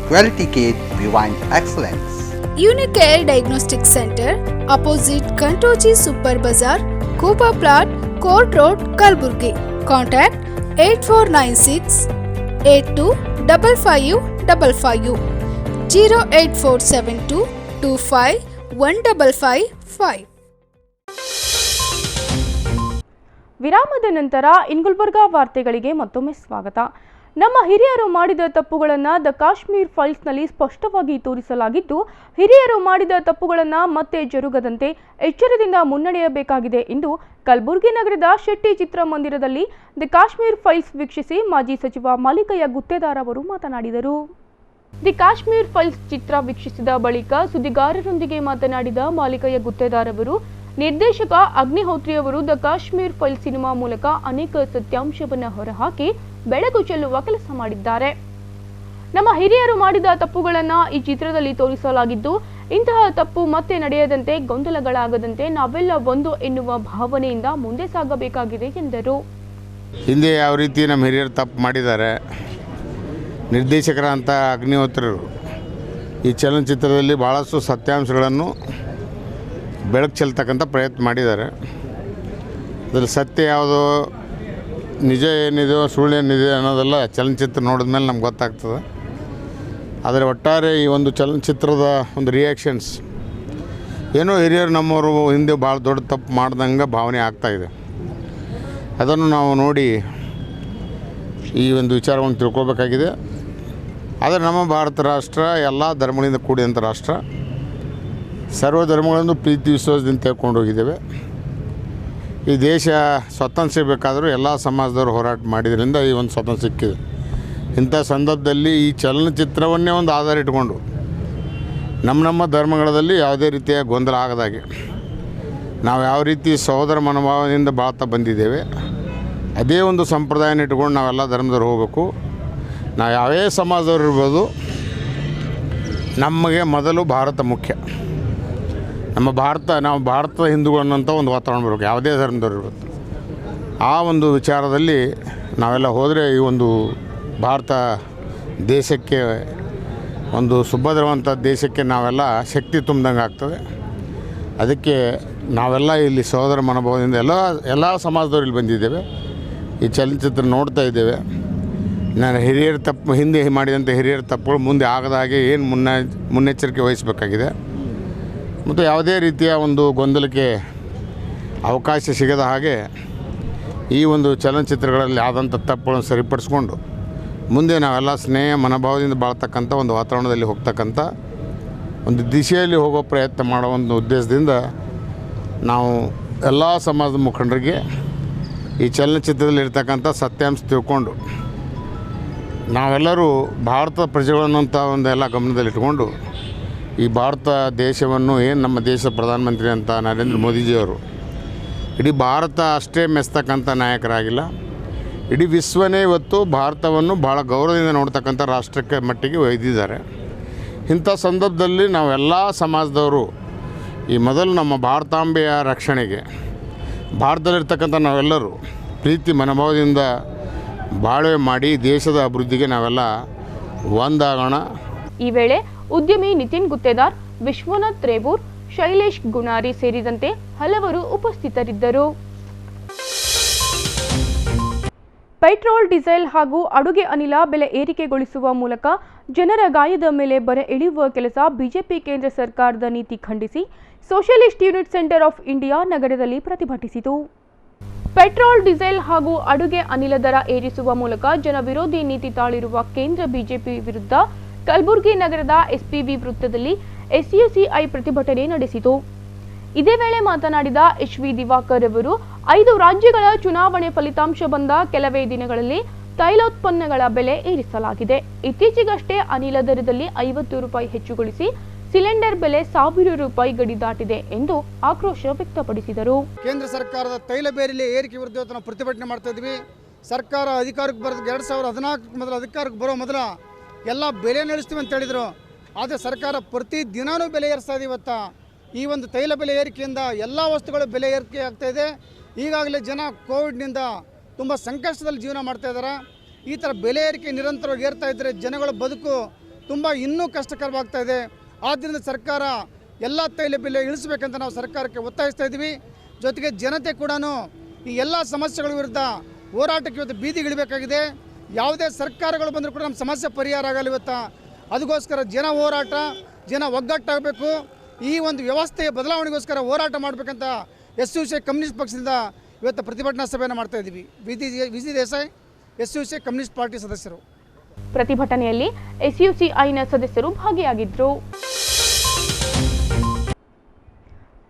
Quality Care Beyond Excellence. Unicare Diagnostic Center, opposite Kantoji Super Bazaar, Kuba Plot, Court Road, Kalburgi. Contact 8496 825555 08472 25 1555. ವಿರಾಮದ ನಂತರ ಗುಲ್ಬರ್ಗಾ ವಾರ್ತೆಗಳಿಗೆ ಮತ್ತೊಮ್ಮೆ ಸ್ವಾಗತ. ನಮ್ಮ ಹಿರಿಯರು ಮಾಡಿದ ತಪ್ಪುಗಳನ್ನು ದ ಕಾಶ್ಮೀರ್ ಫೈಲ್ಸ್ನಲ್ಲಿ ಸ್ಪಷ್ಟವಾಗಿ ತೋರಿಸಲಾಗಿದ್ದು, ಹಿರಿಯರು ಮಾಡಿದ ತಪ್ಪುಗಳನ್ನು ಮತ್ತೆ ಜರುಗದಂತೆ ಎಚ್ಚರದಿಂದ ಮುನ್ನಡೆಯಬೇಕಾಗಿದೆ ಎಂದು ಕಲಬುರಗಿ ನಗರದ ಶೆಟ್ಟಿ ಚಿತ್ರಮಂದಿರದಲ್ಲಿ ದ ಕಾಶ್ಮೀರ್ ಫೈಲ್ಸ್ ವೀಕ್ಷಿಸಿ ಮಾಜಿ ಸಚಿವ ಮಾಲಿಕಯ್ಯ ಗುತ್ತೇದಾರ್ ಅವರು ಮಾತನಾಡಿದರು. ದಿ ಕಾಶ್ಮೀರ್ ಫೈಲ್ಸ್ ಚಿತ್ರ ವೀಕ್ಷಿಸಿದ ಬಳಿಕ ಸುದ್ದಿಗಾರರೊಂದಿಗೆ ಮಾತನಾಡಿದ ಮಾಲಿಕಯ್ಯ ಗುತ್ತೇದಾರ್ ಅವರು, ನಿರ್ದೇಶಕ ಅಗ್ನಿಹೋತ್ರಿ ಅವರು ದ ಕಾಶ್ಮೀರ್ ಫೈಲ್ ಸಿನಿಮಾ ಮೂಲಕ ಅನೇಕ ಸತ್ಯಾಂಶವನ್ನು ಹೊರಹಾಕಿ ಬೆಳಕು ಚೆಲ್ಲುವ ಕೆಲಸ ಮಾಡಿದ್ದಾರೆ. ನಮ್ಮ ಹಿರಿಯರು ಮಾಡಿದ ತಪ್ಪುಗಳನ್ನು ಈ ಚಿತ್ರದಲ್ಲಿ ತೋರಿಸಲಾಗಿದ್ದು, ಇಂತಹ ತಪ್ಪು ಮತ್ತೆ ನಡೆಯದಂತೆ, ಗೊಂದಲಗಳಾಗದಂತೆ ನಾವೆಲ್ಲ ಒಂದು ಎನ್ನುವ ಭಾವನೆಯಿಂದ ಮುಂದೆ ಸಾಗಬೇಕಾಗಿದೆ ಎಂದರು. ಹಿಂದೆ ಯಾವ ರೀತಿ ನಮ್ಮ ಹಿರಿಯರು ತಪ್ಪು ಮಾಡಿದ್ದಾರೆ, ನಿರ್ದೇಶಕರಂಥ ಅಗ್ನಿಹೋತ್ರರು ಈ ಚಲನಚಿತ್ರದಲ್ಲಿ ಭಾಳಷ್ಟು ಸತ್ಯಾಂಶಗಳನ್ನು ಬೆಳಕು ಚೆಲ್ತಕ್ಕಂಥ ಪ್ರಯತ್ನ ಮಾಡಿದ್ದಾರೆ. ಅದರಲ್ಲಿ ಸತ್ಯ ಯಾವುದೋ, ನಿಜ ಏನಿದೆಯೋ, ಸುಳ್ಳೇನಿದೆ ಅನ್ನೋದೆಲ್ಲ ಚಲನಚಿತ್ರ ನೋಡಿದ ಮೇಲೆ ನಮ್ಗೆ ಗೊತ್ತಾಗ್ತದೆ. ಆದರೆ ಒಟ್ಟಾರೆ ಈ ಒಂದು ಚಲನಚಿತ್ರದ ಒಂದು ರಿಯಾಕ್ಷನ್ಸ್ ಏನೋ ಹಿರಿಯರು ನಮ್ಮವರು ಹಿಂದೆ ಭಾಳ ದೊಡ್ಡ ತಪ್ಪು ಮಾಡ್ದಂಗೆ ಭಾವನೆ ಆಗ್ತಾಯಿದೆ. ಅದನ್ನು ನಾವು ನೋಡಿ ಈ ಒಂದು ವಿಚಾರವನ್ನು ತಿಳ್ಕೊಬೇಕಾಗಿದೆ. ಆದರೆ ನಮ್ಮ ಭಾರತ ರಾಷ್ಟ್ರ ಎಲ್ಲ ಧರ್ಮಗಳಿಂದ ಕೂಡಿದಂಥ ರಾಷ್ಟ್ರ. ಸರ್ವ ಧರ್ಮಗಳನ್ನು ಪ್ರೀತಿ ವಿಶ್ವಾಸದಿಂದ ತೆಗೆದುಕೊಂಡು ಹೋಗಿದ್ದೇವೆ. ಈ ದೇಶ ಸ್ವತಂತ್ರ ಸಿಗಬೇಕಾದರೂ ಎಲ್ಲ ಸಮಾಜದವರು ಹೋರಾಟ ಮಾಡಿದ್ರಿಂದ ಈ ಒಂದು ಸ್ವತಂತ್ರ ಸಿಕ್ಕಿದೆ. ಇಂಥ ಸಂದರ್ಭದಲ್ಲಿ ಈ ಚಲನಚಿತ್ರವನ್ನೇ ಒಂದು ಆಧಾರ ಇಟ್ಕೊಂಡು ನಮ್ಮ ಧರ್ಮಗಳಲ್ಲಿ ಯಾವುದೇ ರೀತಿಯ ಗೊಂದಲ ಆಗದಾಗೆ ನಾವು ಯಾವ ರೀತಿ ಸಹೋದರ ಮನೋಭಾವದಿಂದ ಬಾಳ್ತಾ ಬಂದಿದ್ದೇವೆ, ಅದೇ ಒಂದು ಸಂಪ್ರದಾಯನ ಇಟ್ಕೊಂಡು ನಾವೆಲ್ಲ ಧರ್ಮದವ್ರು ಹೋಗಬೇಕು. ನಾವು ಯಾವೇ ಸಮಾಜದವ್ರು ಇರ್ಬೋದು, ನಮಗೆ ಮೊದಲು ಭಾರತ ಮುಖ್ಯ. ನಾವು ಭಾರತದ ಹಿಂದೂಗಳನ್ನಂಥ ಒಂದು ವಾತಾವರಣ ಬರಬೇಕು, ಯಾವುದೇ ಧರ್ಮದವ್ರು ಇರ್ಬೋದು. ಆ ಒಂದು ವಿಚಾರದಲ್ಲಿ ನಾವೆಲ್ಲ ಹೋದರೆ ಈ ಒಂದು ಭಾರತ ದೇಶಕ್ಕೆ, ಒಂದು ಸುಭದ್ರವಂತ ದೇಶಕ್ಕೆ ನಾವೆಲ್ಲ ಶಕ್ತಿ ತುಂಬಿದಂಗೆ ಆಗ್ತದೆ. ಅದಕ್ಕೆ ನಾವೆಲ್ಲ ಇಲ್ಲಿ ಸಹೋದರ ಮನೋಭಾವದಿಂದ ಎಲ್ಲ ಸಮಾಜದವ್ರು ಇಲ್ಲಿ ಬಂದಿದ್ದೇವೆ. ಈ ಚಲನಚಿತ್ರ ನೋಡ್ತಾ ಇದ್ದೇವೆ. ನಾನು ಹಿರಿಯರ ತಪ್ಪು, ಹಿಂದೆ ಮಾಡಿದಂಥ ಹಿರಿಯರ ತಪ್ಪುಗಳು ಮುಂದೆ ಆಗದ ಹಾಗೆ ಏನು ಮುನ್ನೆಚ್ಚರಿಕೆ ವಹಿಸಬೇಕಾಗಿದೆ ಮತ್ತು ಯಾವುದೇ ರೀತಿಯ ಒಂದು ಗೊಂದಲಕ್ಕೆ ಅವಕಾಶ ಸಿಗದ ಹಾಗೆ ಈ ಒಂದು ಚಲನಚಿತ್ರಗಳಲ್ಲಿ ಆದಂಥ ತಪ್ಪುಗಳನ್ನು ಸರಿಪಡಿಸ್ಕೊಂಡು ಮುಂದೆ ನಾವೆಲ್ಲ ಸ್ನೇಹ ಮನೋಭಾವದಿಂದ ಬಾಳ್ತಕ್ಕಂಥ ಒಂದು ವಾತಾವರಣದಲ್ಲಿ ಹೋಗ್ತಕ್ಕಂಥ ಒಂದು ದಿಶೆಯಲ್ಲಿ ಹೋಗೋ ಪ್ರಯತ್ನ ಮಾಡೋ ಒಂದು ಉದ್ದೇಶದಿಂದ ನಾವು ಎಲ್ಲ ಸಮಾಜದ ಮುಖಂಡರಿಗೆ ಈ ಚಲನಚಿತ್ರದಲ್ಲಿ ಇರ್ತಕ್ಕಂಥ ಸತ್ಯಾಂಶ ತಿಳ್ಕೊಂಡು ನಾವೆಲ್ಲರೂ ಭಾರತ ಪ್ರಜೆಗಳನ್ನಂಥ ಒಂದೆಲ್ಲ ಗಮನದಲ್ಲಿಟ್ಕೊಂಡು ಈ ಭಾರತ ದೇಶವನ್ನು ಏನು ನಮ್ಮ ದೇಶದ ಪ್ರಧಾನಮಂತ್ರಿ ಅಂತ ನರೇಂದ್ರ ಮೋದಿಜಿಯವರು ಇಡೀ ಭಾರತ ಅಷ್ಟೇ ಮೆಚ್ಚತಕ್ಕಂಥ ನಾಯಕರಾಗಿಲ್ಲ, ಇಡೀ ವಿಶ್ವನೇ ಇವತ್ತು ಭಾರತವನ್ನು ಭಾಳ ಗೌರವದಿಂದ ನೋಡ್ತಕ್ಕಂಥ ರಾಷ್ಟ್ರಕ್ಕೆ ಮಟ್ಟಿಗೆ ಒಯ್ದಿದ್ದಾರೆ. ಇಂಥ ಸಂದರ್ಭದಲ್ಲಿ ನಾವೆಲ್ಲ ಸಮಾಜದವರು ಈ ಮೊದಲು ನಮ್ಮ ಭಾರತಾಂಬೆಯ ರಕ್ಷಣೆಗೆ ಭಾರತದಲ್ಲಿರ್ತಕ್ಕಂಥ ನಾವೆಲ್ಲರೂ ಪ್ರೀತಿ ಮನೋಭಾವದಿಂದ ಬಾಳ್ವೆ ಮಾಡಿ ದೇಶದ ಅಭಿವೃದ್ಧಿಗೆ ನಾವೆಲ್ಲ ಒಂದಾಗೋಣ. ಈ ವೇಳೆ ಉದ್ಯಮಿ ನಿತಿನ್ ಗುತ್ತೇದಾರ್, ವಿಶ್ವನಾಥ್ ರೇವೂರ್, ಶೈಲೇಶ್ ಗುಣಾರಿ ಸೇರಿದಂತೆ ಹಲವರು ಉಪಸ್ಥಿತರಿದ್ದರು. ಪೆಟ್ರೋಲ್, ಡೀಸೆಲ್ ಹಾಗೂ ಅಡುಗೆ ಅನಿಲ ಬೆಲೆ ಏರಿಕೆಗೊಳಿಸುವ ಮೂಲಕ ಜನರ ಗಾಯದ ಮೇಲೆ ಬರೆ ಎಳೆಯುವ ಕೆಲಸ ಬಿಜೆಪಿ ಕೇಂದ್ರ ಸರ್ಕಾರದ ನೀತಿ ಖಂಡಿಸಿ socialist unit centre of India ನಗರದಲ್ಲಿ ಪ್ರತಿಭಟಿಸಿತು. ಪೆಟ್ರೋಲ್, ಡೀಸೆಲ್ ಹಾಗೂ ಅಡುಗೆ ಅನಿಲ ದರ ಏರಿಸುವ ಮೂಲಕ ಜನ ವಿರೋಧಿ ನೀತಿ ತಾಳಿರುವ ಕೇಂದ್ರ ಬಿಜೆಪಿ ವಿರುದ್ಧ ಕಲಬುರಗಿ ನಗರದ ಎಸ್ಪಿಬಿ ವೃತ್ತದಲ್ಲಿ ಎಸ್ಯುಸಿಐ ಪ್ರತಿಭಟನೆ ನಡೆಸಿತು. ಇದೇ ವೇಳೆ ಮಾತನಾಡಿದ ಎಚ್.ವಿ. ದಿವಾಕರ್ ಅವರು 5 ರಾಜ್ಯಗಳ ಚುನಾವಣೆ ಫಲಿತಾಂಶ ಬಂದ ಕೆಲವೇ ದಿನಗಳಲ್ಲಿ ತೈಲೋತ್ಪನ್ನಗಳ ಬೆಲೆ ಏರಿಸಲಾಗಿದೆ. ಇತ್ತೀಚೆಗಷ್ಟೇ ಅನಿಲ ದರದಲ್ಲಿ 50 ರೂಪಾಯಿ ಹೆಚ್ಚುಗೊಳಿಸಿ ಸಿಲಿಂಡರ್ ಬೆಲೆ 1000 ರೂಪಾಯಿ ಗಡಿ ದಾಟಿದೆ ಎಂದು ಆಕ್ರೋಶ ವ್ಯಕ್ತಪಡಿಸಿದರು. ಕೇಂದ್ರ ಸರ್ಕಾರದ ತೈಲ ಬೆಲೆ ಏರಿಕೆ ವಿರುದ್ಧ ನಾವು ಪ್ರತಿಭಟನೆ ಮಾಡ್ತಾ ಇದ್ವಿ. ಸರ್ಕಾರ ಅಧಿಕಾರಕ್ಕೆ ಬರೋದು 2014 ಮೊದಲು ಅಧಿಕಾರಕ್ಕೆ ಬರೋ ಮೊದಲ ಎಲ್ಲ ಬೆಲೆ ನಡೆಸ್ತೀವಿ ಅಂತ ಹೇಳಿದರು. ಆದರೆ ಸರ್ಕಾರ ಪ್ರತಿ ದಿನಾನೂ ಬೆಲೆ ಏರಿಸ್ತಾ ಇದೆ. ಇವತ್ತು ಈ ಒಂದು ತೈಲ ಬೆಲೆ ಏರಿಕೆಯಿಂದ ಎಲ್ಲ ವಸ್ತುಗಳು ಬೆಲೆ ಏರಿಕೆ ಆಗ್ತಾ ಇದೆ. ಈಗಾಗಲೇ ಜನ ಕೋವಿಡ್ನಿಂದ ತುಂಬ ಸಂಕಷ್ಟದಲ್ಲಿ ಜೀವನ ಮಾಡ್ತಾ ಇದ್ದಾರೆ. ಈ ಥರ ಬೆಲೆ ಏರಿಕೆ ನಿರಂತರವಾಗಿ ಏರ್ತಾ ಇದ್ದರೆ ಜನಗಳ ಬದುಕು ತುಂಬ ಇನ್ನೂ ಕಷ್ಟಕರವಾಗ್ತಾ ಇದೆ. ಆದ್ದರಿಂದ ಸರ್ಕಾರ ಎಲ್ಲ ತೈಲ ಬೆಲೆ ಇಳಿಸಬೇಕಂತ ನಾವು ಸರ್ಕಾರಕ್ಕೆ ಒತ್ತಾಯಿಸ್ತಾ ಇದ್ದೀವಿ. ಜೊತೆಗೆ ಜನತೆ ಕೂಡ ಈ ಎಲ್ಲ ಸಮಸ್ಯೆಗಳ ವಿರುದ್ಧ ಹೋರಾಟಕ್ಕೆ ಇವತ್ತು ಬೀದಿಗಿಳಿಬೇಕಾಗಿದೆ. ಯಾವುದೇ ಸರ್ಕಾರಗಳು ಬಂದರೂ ಕೂಡ ನಮ್ಮ ಸಮಸ್ಯೆ ಪರಿಹಾರ ಆಗಲ್ಲ ಇವತ್ತು. ಅದಕ್ಕೋಸ್ಕರ ಜನ ಹೋರಾಟ, ಜನ ಒಗ್ಗಟ್ಟಾಗಬೇಕು. ಈ ಒಂದು ವ್ಯವಸ್ಥೆಯ ಬದಲಾವಣೆಗೋಸ್ಕರ ಹೋರಾಟ ಮಾಡಬೇಕಂತ ಎಸ್ಯುಸಿಐ ಕಮ್ಯುನಿಸ್ಟ್ ಪಕ್ಷದಿಂದ ಇವತ್ತು ಪ್ರತಿಭಟನಾ ಸಭೆಯನ್ನು ಮಾಡ್ತಾ ಇದ್ದೀವಿ. VG Desai, SUCI communist party ಸದಸ್ಯರು. ಪ್ರತಿಭಟನೆಯಲ್ಲಿ ಎಸ್ಯುಸಿಐನ ಸದಸ್ಯರು ಭಾಗಿಯಾಗಿದ್ದರು.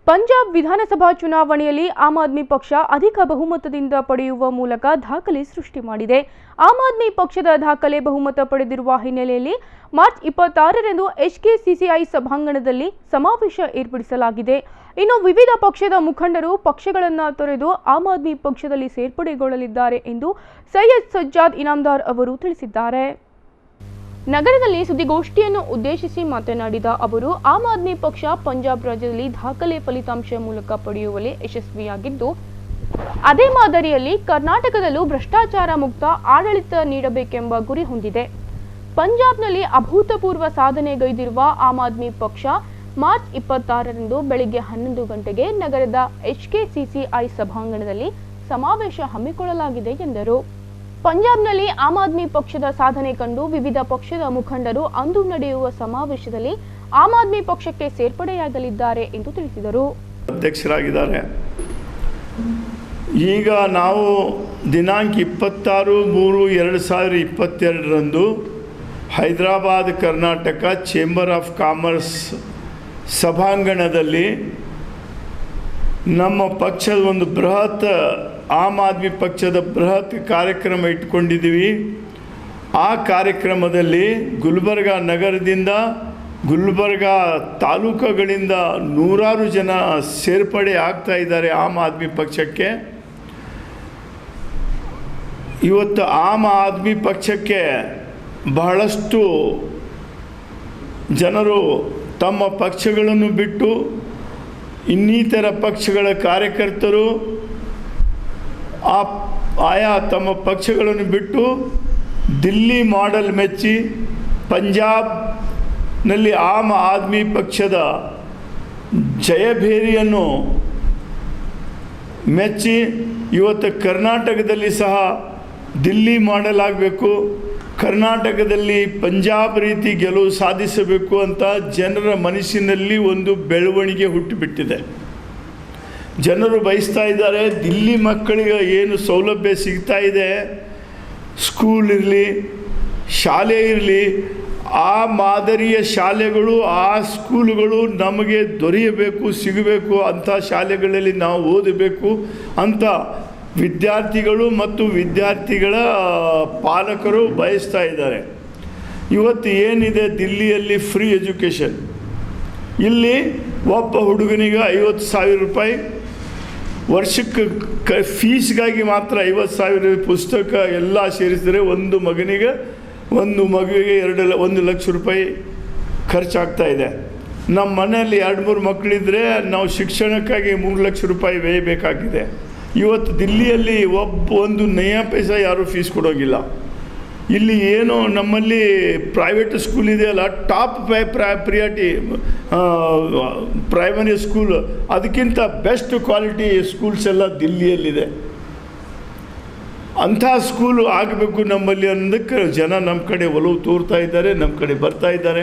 ಪಂಜಾಬ್ ವಿಧಾನಸಭಾ ಚುನಾವಣೆಯಲ್ಲಿ ಆಮ್ ಆದ್ಮಿ ಪಕ್ಷ ಅಧಿಕ ಬಹುಮತದಿಂದ ಪಡೆಯುವ ಮೂಲಕ ದಾಖಲೆ ಸೃಷ್ಟಿ ಮಾಡಿದೆ. ಆಮ್ ಆದ್ಮಿ ಪಕ್ಷದ ದಾಖಲೆ ಬಹುಮತ ಪಡೆದಿರುವ ಹಿನ್ನೆಲೆಯಲ್ಲಿ ಮಾರ್ಚ್ 26ರಂದು HKCCI ಸಭಾಂಗಣದಲ್ಲಿ ಸಮಾವೇಶ ಏರ್ಪಡಿಸಲಾಗಿದೆ. ಇನ್ನು ವಿವಿಧ ಪಕ್ಷದ ಮುಖಂಡರು ಪಕ್ಷಗಳನ್ನು ತೊರೆದು ಆಮ್ ಆದ್ಮಿ ಪಕ್ಷದಲ್ಲಿ ಸೇರ್ಪಡೆಗೊಳ್ಳಲಿದ್ದಾರೆ ಎಂದು ಸೈಯದ್ ಸಜ್ಜಾದ್ ಇನಾಮ್ದಾರ್ ಅವರು ತಿಳಿಸಿದ್ದಾರೆ. ನಗರದಲ್ಲಿ ಸುದ್ದಿಗೋಷ್ಠಿಯನ್ನು ಉದ್ದೇಶಿಸಿ ಮಾತನಾಡಿದ ಅವರು, ಆಮ್ ಆದ್ಮಿ ಪಕ್ಷ ಪಂಜಾಬ್ ರಾಜ್ಯದಲ್ಲಿ ದಾಖಲೆ ಫಲಿತಾಂಶ ಮೂಲಕ ಪಡೆಯುವಲ್ಲಿ ಯಶಸ್ವಿಯಾಗಿದ್ದು, ಅದೇ ಮಾದರಿಯಲ್ಲಿ ಕರ್ನಾಟಕದಲ್ಲೂ ಭ್ರಷ್ಟಾಚಾರ ಮುಕ್ತ ಆಡಳಿತ ನೀಡಬೇಕೆಂಬ ಗುರಿ ಹೊಂದಿದೆ. ಪಂಜಾಬ್ನಲ್ಲಿ ಅಭೂತಪೂರ್ವ ಸಾಧನೆಗೈದಿರುವ ಆಮ್ ಆದ್ಮಿ ಪಕ್ಷ ಮಾರ್ಚ್ 26ರಂದು ಬೆಳಿಗ್ಗೆ 11 ಗಂಟೆಗೆ ನಗರದ HKCCI ಸಭಾಂಗಣದಲ್ಲಿ ಸಮಾವೇಶ ಹಮ್ಮಿಕೊಳ್ಳಲಾಗಿದೆ ಎಂದರು. ಪಂಜಾಬ್ನಲ್ಲಿ ಆಮ್ ಆದ್ಮಿ ಪಕ್ಷದ ಸಾಧನೆ ಕಂಡು ವಿವಿಧ ಪಕ್ಷದ ಮುಖಂಡರು ಅಂದು ನಡೆಯುವ ಸಮಾವೇಶದಲ್ಲಿ ಆಮ್ ಆದ್ಮಿ ಪಕ್ಷಕ್ಕೆ ಸೇರ್ಪಡೆಯಾಗಲಿದ್ದಾರೆ ಎಂದು ತಿಳಿಸಿದರು. ಅಧ್ಯಕ್ಷರಾಗಿದ್ದಾರೆ. ಈಗ ನಾವು ದಿನಾಂಕ 26/3/2022ರಂದು Hyderabad Karnataka Chamber of Commerce ಸಭಾಂಗಣದಲ್ಲಿ ನಮ್ಮ ಪಕ್ಷದ ಒಂದು ಬೃಹತ್ ಆಮ್ ಆದ್ಮಿ ಪಕ್ಷದ ಬೃಹತ್ ಕಾರ್ಯಕ್ರಮ ಇಟ್ಕೊಂಡಿದ್ದೀವಿ. ಆ ಕಾರ್ಯಕ್ರಮದಲ್ಲಿ ಗುಲ್ಬರ್ಗ ನಗರದಿಂದ ಗುಲ್ಬರ್ಗ ತಾಲೂಕುಗಳಿಂದ ನೂರಾರು ಜನ ಸೇರ್ಪಡೆ ಆಗ್ತಾ ಇದ್ದಾರೆ ಆಮ್ ಆದ್ಮಿ ಪಕ್ಷಕ್ಕೆ. ಇವತ್ತು ಆಮ್ ಆದ್ಮಿ ಪಕ್ಷಕ್ಕೆ ಬಹಳಷ್ಟು ಜನರು ತಮ್ಮ ಪಕ್ಷಗಳನ್ನು ಬಿಟ್ಟು ಇನ್ನಿತರ ಪಕ್ಷಗಳ ಕಾರ್ಯಕರ್ತರು ಆಯಾ ತಮ್ಮ ಪಕ್ಷಗಳನ್ನು ಬಿಟ್ಟು ದಿಲ್ಲಿ ಮಾಡೆಲ್ ಮೆಚ್ಚಿ ಪಂಜಾಬ್ನಲ್ಲಿ ಆಮ್ ಆದ್ಮಿ ಪಕ್ಷದ ಜಯಭೇರಿಯನ್ನು ಮೆಚ್ಚಿ ಇವತ್ತು ಕರ್ನಾಟಕದಲ್ಲಿ ಸಹ ದಿಲ್ಲಿ ಮಾಡಲಾಗಬೇಕು, ಕರ್ನಾಟಕದಲ್ಲಿ ಪಂಜಾಬ್ ರೀತಿ ಗೆಲುವು ಸಾಧಿಸಬೇಕು ಅಂತ ಜನರ ಮನಸ್ಸಿನಲ್ಲಿ ಒಂದು ಬೆಳವಣಿಗೆ ಹುಟ್ಟಿಬಿಟ್ಟಿದೆ. ಜನರು ಬಯಸ್ತಾ ಇದ್ದಾರೆ, ದಿಲ್ಲಿ ಮಕ್ಕಳಿಗೆ ಏನು ಸೌಲಭ್ಯ ಸಿಗ್ತಾ ಇದೆ, ಸ್ಕೂಲ್ ಇರಲಿ, ಶಾಲೆ ಇರಲಿ, ಆ ಮಾದರಿಯ ಶಾಲೆಗಳು, ಆ ಸ್ಕೂಲುಗಳು ನಮಗೆ ದೊರೆಯಬೇಕು, ಸಿಗಬೇಕು. ಅಂಥ ಶಾಲೆಗಳಲ್ಲಿ ನಾವು ಓದಬೇಕು ಅಂತ ವಿದ್ಯಾರ್ಥಿಗಳು ಮತ್ತು ವಿದ್ಯಾರ್ಥಿಗಳ ಪಾಲಕರು ಬಯಸ್ತಾ ಇದ್ದಾರೆ. ಇವತ್ತು ಏನಿದೆ ದಿಲ್ಲಿಯಲ್ಲಿ ಫ್ರೀ ಎಜುಕೇಷನ್, ಇಲ್ಲಿ ಒಬ್ಬ ಹುಡುಗನಿಗೆ 50,000 ರೂಪಾಯಿ ವರ್ಷಕ್ಕೆ ಫೀಸ್ಗಾಗಿ ಮಾತ್ರ 50,000 ಪುಸ್ತಕ ಎಲ್ಲ ಸೇರಿಸಿದರೆ ಒಂದು ಮಗುವಿಗೆ 1 ಲಕ್ಷ ರೂಪಾಯಿ ಖರ್ಚಾಗ್ತಾ ಇದೆ. ನಮ್ಮ ಮನೆಯಲ್ಲಿ 2-3 ಮಕ್ಕಳಿದ್ರೆ ನಾವು ಶಿಕ್ಷಣಕ್ಕಾಗಿ 3 ಲಕ್ಷ ರೂಪಾಯಿ ವ್ಯಯಬೇಕಾಗಿದೆ. ಇವತ್ತು ದಿಲ್ಲಿಯಲ್ಲಿ ಒಂದು ನಯಾ ಪೈಸಾ ಯಾರೂ ಫೀಸ್ ಕೊಡೋಂಗಿಲ್ಲ. ಇಲ್ಲಿ ಏನೋ ನಮ್ಮಲ್ಲಿ ಪ್ರೈವೇಟ್ ಸ್ಕೂಲ್ ಇದೆಯಲ್ಲ, ಟಾಪ್ ಪ್ರಿಯಾರಿಟಿ ಪ್ರೈಮರಿ ಸ್ಕೂಲ್, ಅದಕ್ಕಿಂತ ಬೆಸ್ಟ್ ಕ್ವಾಲಿಟಿ ಸ್ಕೂಲ್ಸ್ ಎಲ್ಲ ದಿಲ್ಲಿಯಲ್ಲಿದೆ. ಅಂಥ ಸ್ಕೂಲು ಆಗಬೇಕು ನಮ್ಮಲ್ಲಿ ಅನ್ನೋದಕ್ಕೆ ಜನ ನಮ್ಮ ಕಡೆ ಒಲವು ತೋರ್ತಾ ಇದ್ದಾರೆ, ನಮ್ಮ ಕಡೆ ಬರ್ತಾ ಇದ್ದಾರೆ.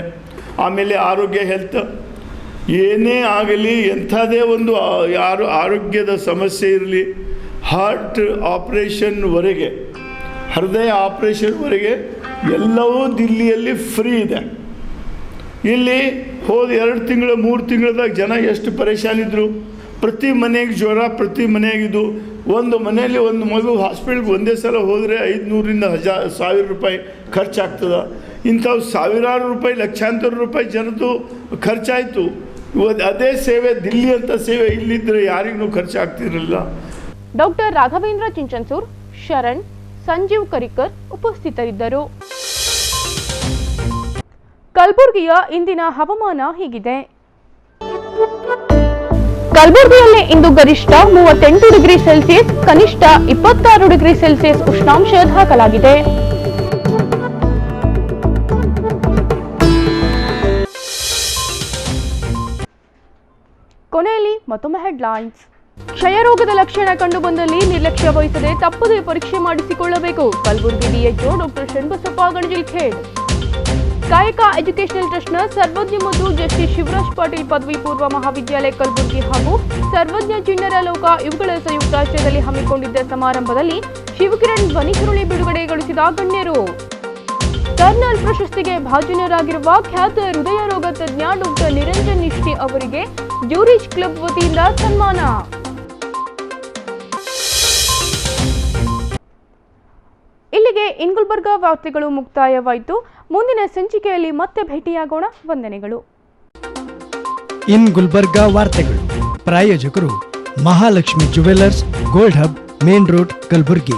ಆಮೇಲೆ ಆರೋಗ್ಯ, ಹೆಲ್ತ್ ಏನೇ ಆಗಲಿ, ಎಂಥದೇ ಒಂದು ಆರೋಗ್ಯದ ಸಮಸ್ಯೆ ಇರಲಿ, ಹಾರ್ಟ್ ಆಪ್ರೇಷನ್ವರೆಗೆ, ಹೃದಯ ಆಪ್ರೇಷನ್ವರೆಗೆ ಎಲ್ಲವೂ ದಿಲ್ಲಿಯಲ್ಲಿ ಫ್ರೀ ಇದೆ. ಇಲ್ಲಿ ಹೋದ 2 ತಿಂಗಳು 3 ತಿಂಗಳದಾಗ ಜನ ಎಷ್ಟು ಪರೇಶಾನಿದ್ರು. ಪ್ರತಿ ಮನೆಗೆ ಜ್ವರ, ಪ್ರತಿ ಮನೆಯಾಗಿದ್ದು. ಒಂದು ಮನೆಯಲ್ಲಿ ಒಂದು ಮಗು ಹಾಸ್ಪಿಟ್ಲ್ಗೆ ಒಂದೇ ಸಲ ಹೋದರೆ 500ರಿಂದ 1000 ರೂಪಾಯಿ ಖರ್ಚಾಗ್ತದೆ. ಇಂಥವು ಸಾವಿರಾರು ರೂಪಾಯಿ, ಲಕ್ಷಾಂತರ ರೂಪಾಯಿ ಜನದ್ದು ಖರ್ಚಾಯಿತು. ಅದೇ ಸೇವೆ, ದಿಲ್ಲಿ ಅಂತ ಸೇವೆ ಇಲ್ಲಿದ್ದರೆ ಯಾರಿಗೂ ಖರ್ಚಾಗ್ತಿರಲಿಲ್ಲ. ಡಾಕ್ಟರ್ ರಾಘವೇಂದ್ರ ಚಿಂಚನ್ಸೂರ್, ಶರಣ್, ಸಂಜೀವ್ ಕರಿಕರ್ ಉಪಸ್ಥಿತರಿದ್ದರು. ಕಲಬುರಗಿಯ ಇಂದಿನ ಹವಾಮಾನ ಹೀಗಿದೆ. ಕಲಬುರಗಿಯಲ್ಲಿ ಇಂದು ಗರಿಷ್ಠ 38 ಡಿಗ್ರಿ ಸೆಲ್ಸಿಯಸ್, ಕನಿಷ್ಠ 26 ಡಿಗ್ರಿ ಸೆಲ್ಸಿಯಸ್ ಉಷ್ಣಾಂಶ ದಾಖಲಾಗಿದೆ. ಕೊನೆಯಲ್ಲಿ ಮತ್ತೊಮ್ಮೆ ಹೆಡ್ಲೈನ್ಸ್. ಕ್ಷಯರೋಗದ ಲಕ್ಷಣ ಕಂಡುಬಂದಲ್ಲಿ ನಿರ್ಲಕ್ಷ್ಯ ವಹಿಸದೆ ತಪ್ಪದೇ ಪರೀಕ್ಷೆ ಮಾಡಿಸಿಕೊಳ್ಳಬೇಕು. Kalaburagi DHO doctor Sharanabasappa Ganajalkhed. Kayaka educational ಟ್ರಸ್ಟ್ನ ಸರ್ವಜ್ಞ ಮತ್ತು ಜಸ್ಟಿಸ್ ಶಿವರಾಜ್ ಪಾಟೀಲ್ ಪದವಿ ಪೂರ್ವ ಮಹಾವಿದ್ಯಾಲಯ ಕಲಬುರಗಿ ಹಾಗೂ ಸರ್ವಜ್ಞ ಚಿಣ್ಣರ ಲೋಕ ಇವುಗಳ ಸಂಯುಕ್ತಾಶ್ರಯದಲ್ಲಿ ಹಮ್ಮಿಕೊಂಡಿದ್ದ ಸಮಾರಂಭದಲ್ಲಿ ಶಿವಕಿರಣ್ ಧ್ವನಿಸುರುಳಿ ಬಿಡುಗಡೆಗೊಳಿಸಿದ ಗಣ್ಯರು. ಕರ್ನಲ್ ಪ್ರಶಸ್ತಿಗೆ ಭಾಜನರಾಗಿರುವ ಖ್ಯಾತ ಹೃದಯ ರೋಗ ತಜ್ಞ ಡಾಕ್ಟರ್ ನಿರಂಜನ್ ನಿಷ್ಠಿ ಅವರಿಗೆ ಜ್ಯೂರಿಚ್ ಕ್ಲಬ್ ವತಿಯಿಂದ ಸನ್ಮಾನ. ಇಲ್ಲಿಗೆ ಇನ್ ಗುಲ್ಬರ್ಗ ವಾರ್ತೆಗಳು ಮುಕ್ತಾಯವಾಯಿತು. ಮುಂದಿನ ಸಂಚಿಕೆಯಲ್ಲಿ ಮತ್ತೆ ಭೇಟಿಯಾಗೋಣ. ವಂದನೆಗಳು. ಇನ್ ಗುಲ್ಬರ್ಗ ವಾರ್ತೆಗಳು ಪ್ರಾಯೋಜಕರು Mahalakshmi Jewellers, Gold Hub, Main Road, Kalaburagi.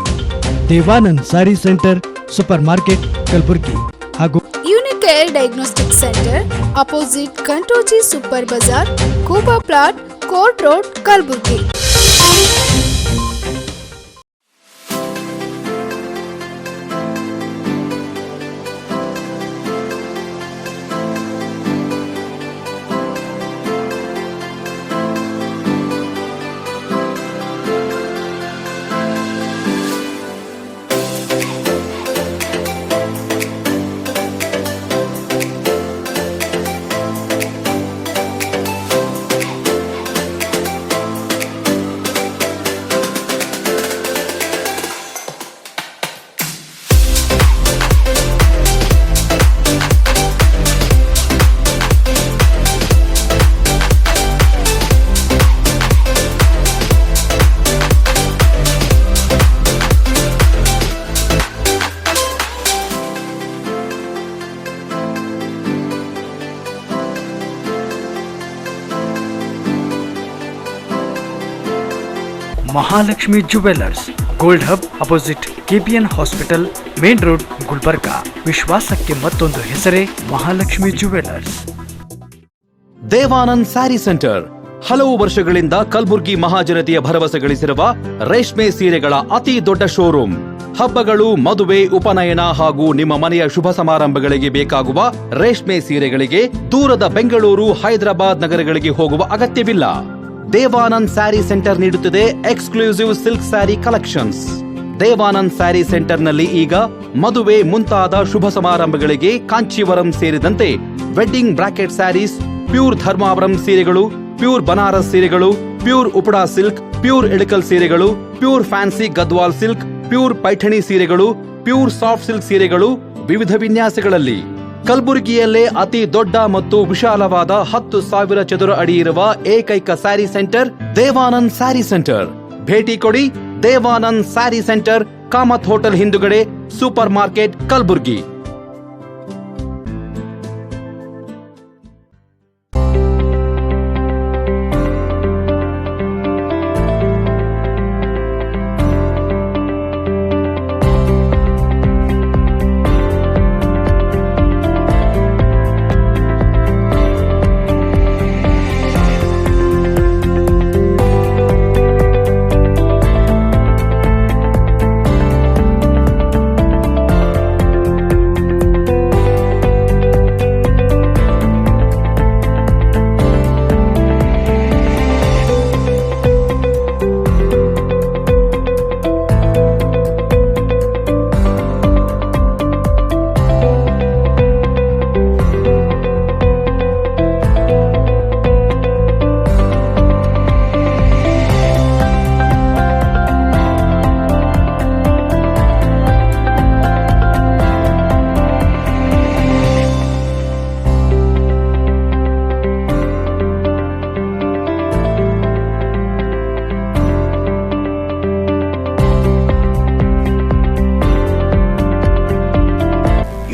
Devanand Sari Centre, Super market, Kalaburagi ಹಾಗೂ Unicare Diagnostic Centre, opposite Kantoji Super Bazaar, Kuba plot, Court Road, Kalaburagi. Mahalakshmi Jewellers, Gold Hub, opposite KPN Hospital, Main Road, Gulbarga. ವಿಶ್ವಾಸಕ್ಕೆ ಮತ್ತೊಂದು ಹೆಸರೇ ಮಹಾಲಕ್ಷ್ಮಿ ಜುವೆಲ್ಲರ್ಸ್. ದೇವಾನಂದ್ ಸ್ಯಾರಿ ಸೆಂಟರ್ ಹಲವು ವರ್ಷಗಳಿಂದ ಕಲಬುರ್ಗಿ ಮಹಾಜನತೆಯ ಭರವಸೆ ಗಳಿಸಿರುವ ರೇಷ್ಮೆ ಸೀರೆಗಳ ಅತಿ ದೊಡ್ಡ ಶೋರೂಮ್. ಹಬ್ಬಗಳು, ಮದುವೆ, ಉಪನಯನ ಹಾಗೂ ನಿಮ್ಮ ಮನೆಯ ಶುಭ ಸಮಾರಂಭಗಳಿಗೆ ಬೇಕಾಗುವ ರೇಷ್ಮೆ ಸೀರೆಗಳಿಗೆ ದೂರದ ಬೆಂಗಳೂರು, ಹೈದರಾಬಾದ್ ನಗರಗಳಿಗೆ ಹೋಗುವ ಅಗತ್ಯವಿಲ್ಲ. ದೇವಾನಂದ್ ಸ್ಯಾರಿ ಸೆಂಟರ್ ನೀಡುತ್ತಿದೆ exclusive silk sari collections. Devanand Sari ಸೆಂಟರ್ನಲ್ಲಿ ಈಗ ಮದುವೆ ಮುಂತಾದ ಶುಭ ಸಮಾರಂಭಗಳಿಗೆ ಕಾಂಚೀವರಂ ಸೇರಿದಂತೆ wedding brocade saris, pure Dharmavaram ಸೀರೆಗಳು, ಪ್ಯೂರ್ ಬನಾರಸ್ ಸೀರೆಗಳು, pure Uppada silk, pure Ilkal ಸೀರೆಗಳು, pure fancy Gadwal silk, pure Paithani ಸೀರೆಗಳು, ಪ್ಯೂರ್ ಸಾಫ್ಟ್ ಸಿಲ್ಕ್ ಸೀರೆಗಳು ವಿವಿಧ ವಿನ್ಯಾಸಗಳಲ್ಲಿ. ಕಲಬುರಗಿಯಲ್ಲೇ ಅತಿ ದೊಡ್ಡ ಮತ್ತು ವಿಶಾಲವಾದ 10,000 ಚದುರ ಅಡಿ ಇರುವ ಏಕೈಕ ಸ್ಯಾರಿ ಸೆಂಟರ್ ದೇವಾನಂದ್ ಸ್ಯಾರಿ ಸೆಂಟರ್. ಭೇಟಿ ಕೊಡಿ. ದೇವಾನಂದ್ ಸ್ಯಾರಿ ಸೆಂಟರ್, ಕಾಮತ್ ಹೋಟೆಲ್ ಹಿಂದುಗಡೆ, super market, Kalaburagi.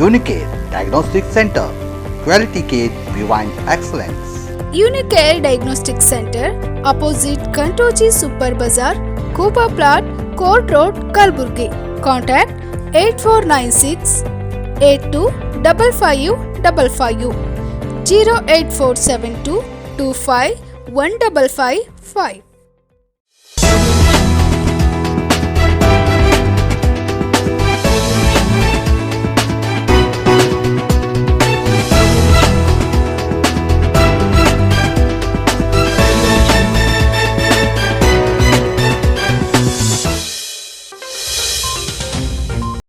Unicare Diagnostic Center, Quality Care Beyond Excellence. Unicare Diagnostic Center, opposite Kantoji Super Bazaar, Kuba Plot, Court Road, Kalburgi. Contact 8496 825555 08472 25 1555.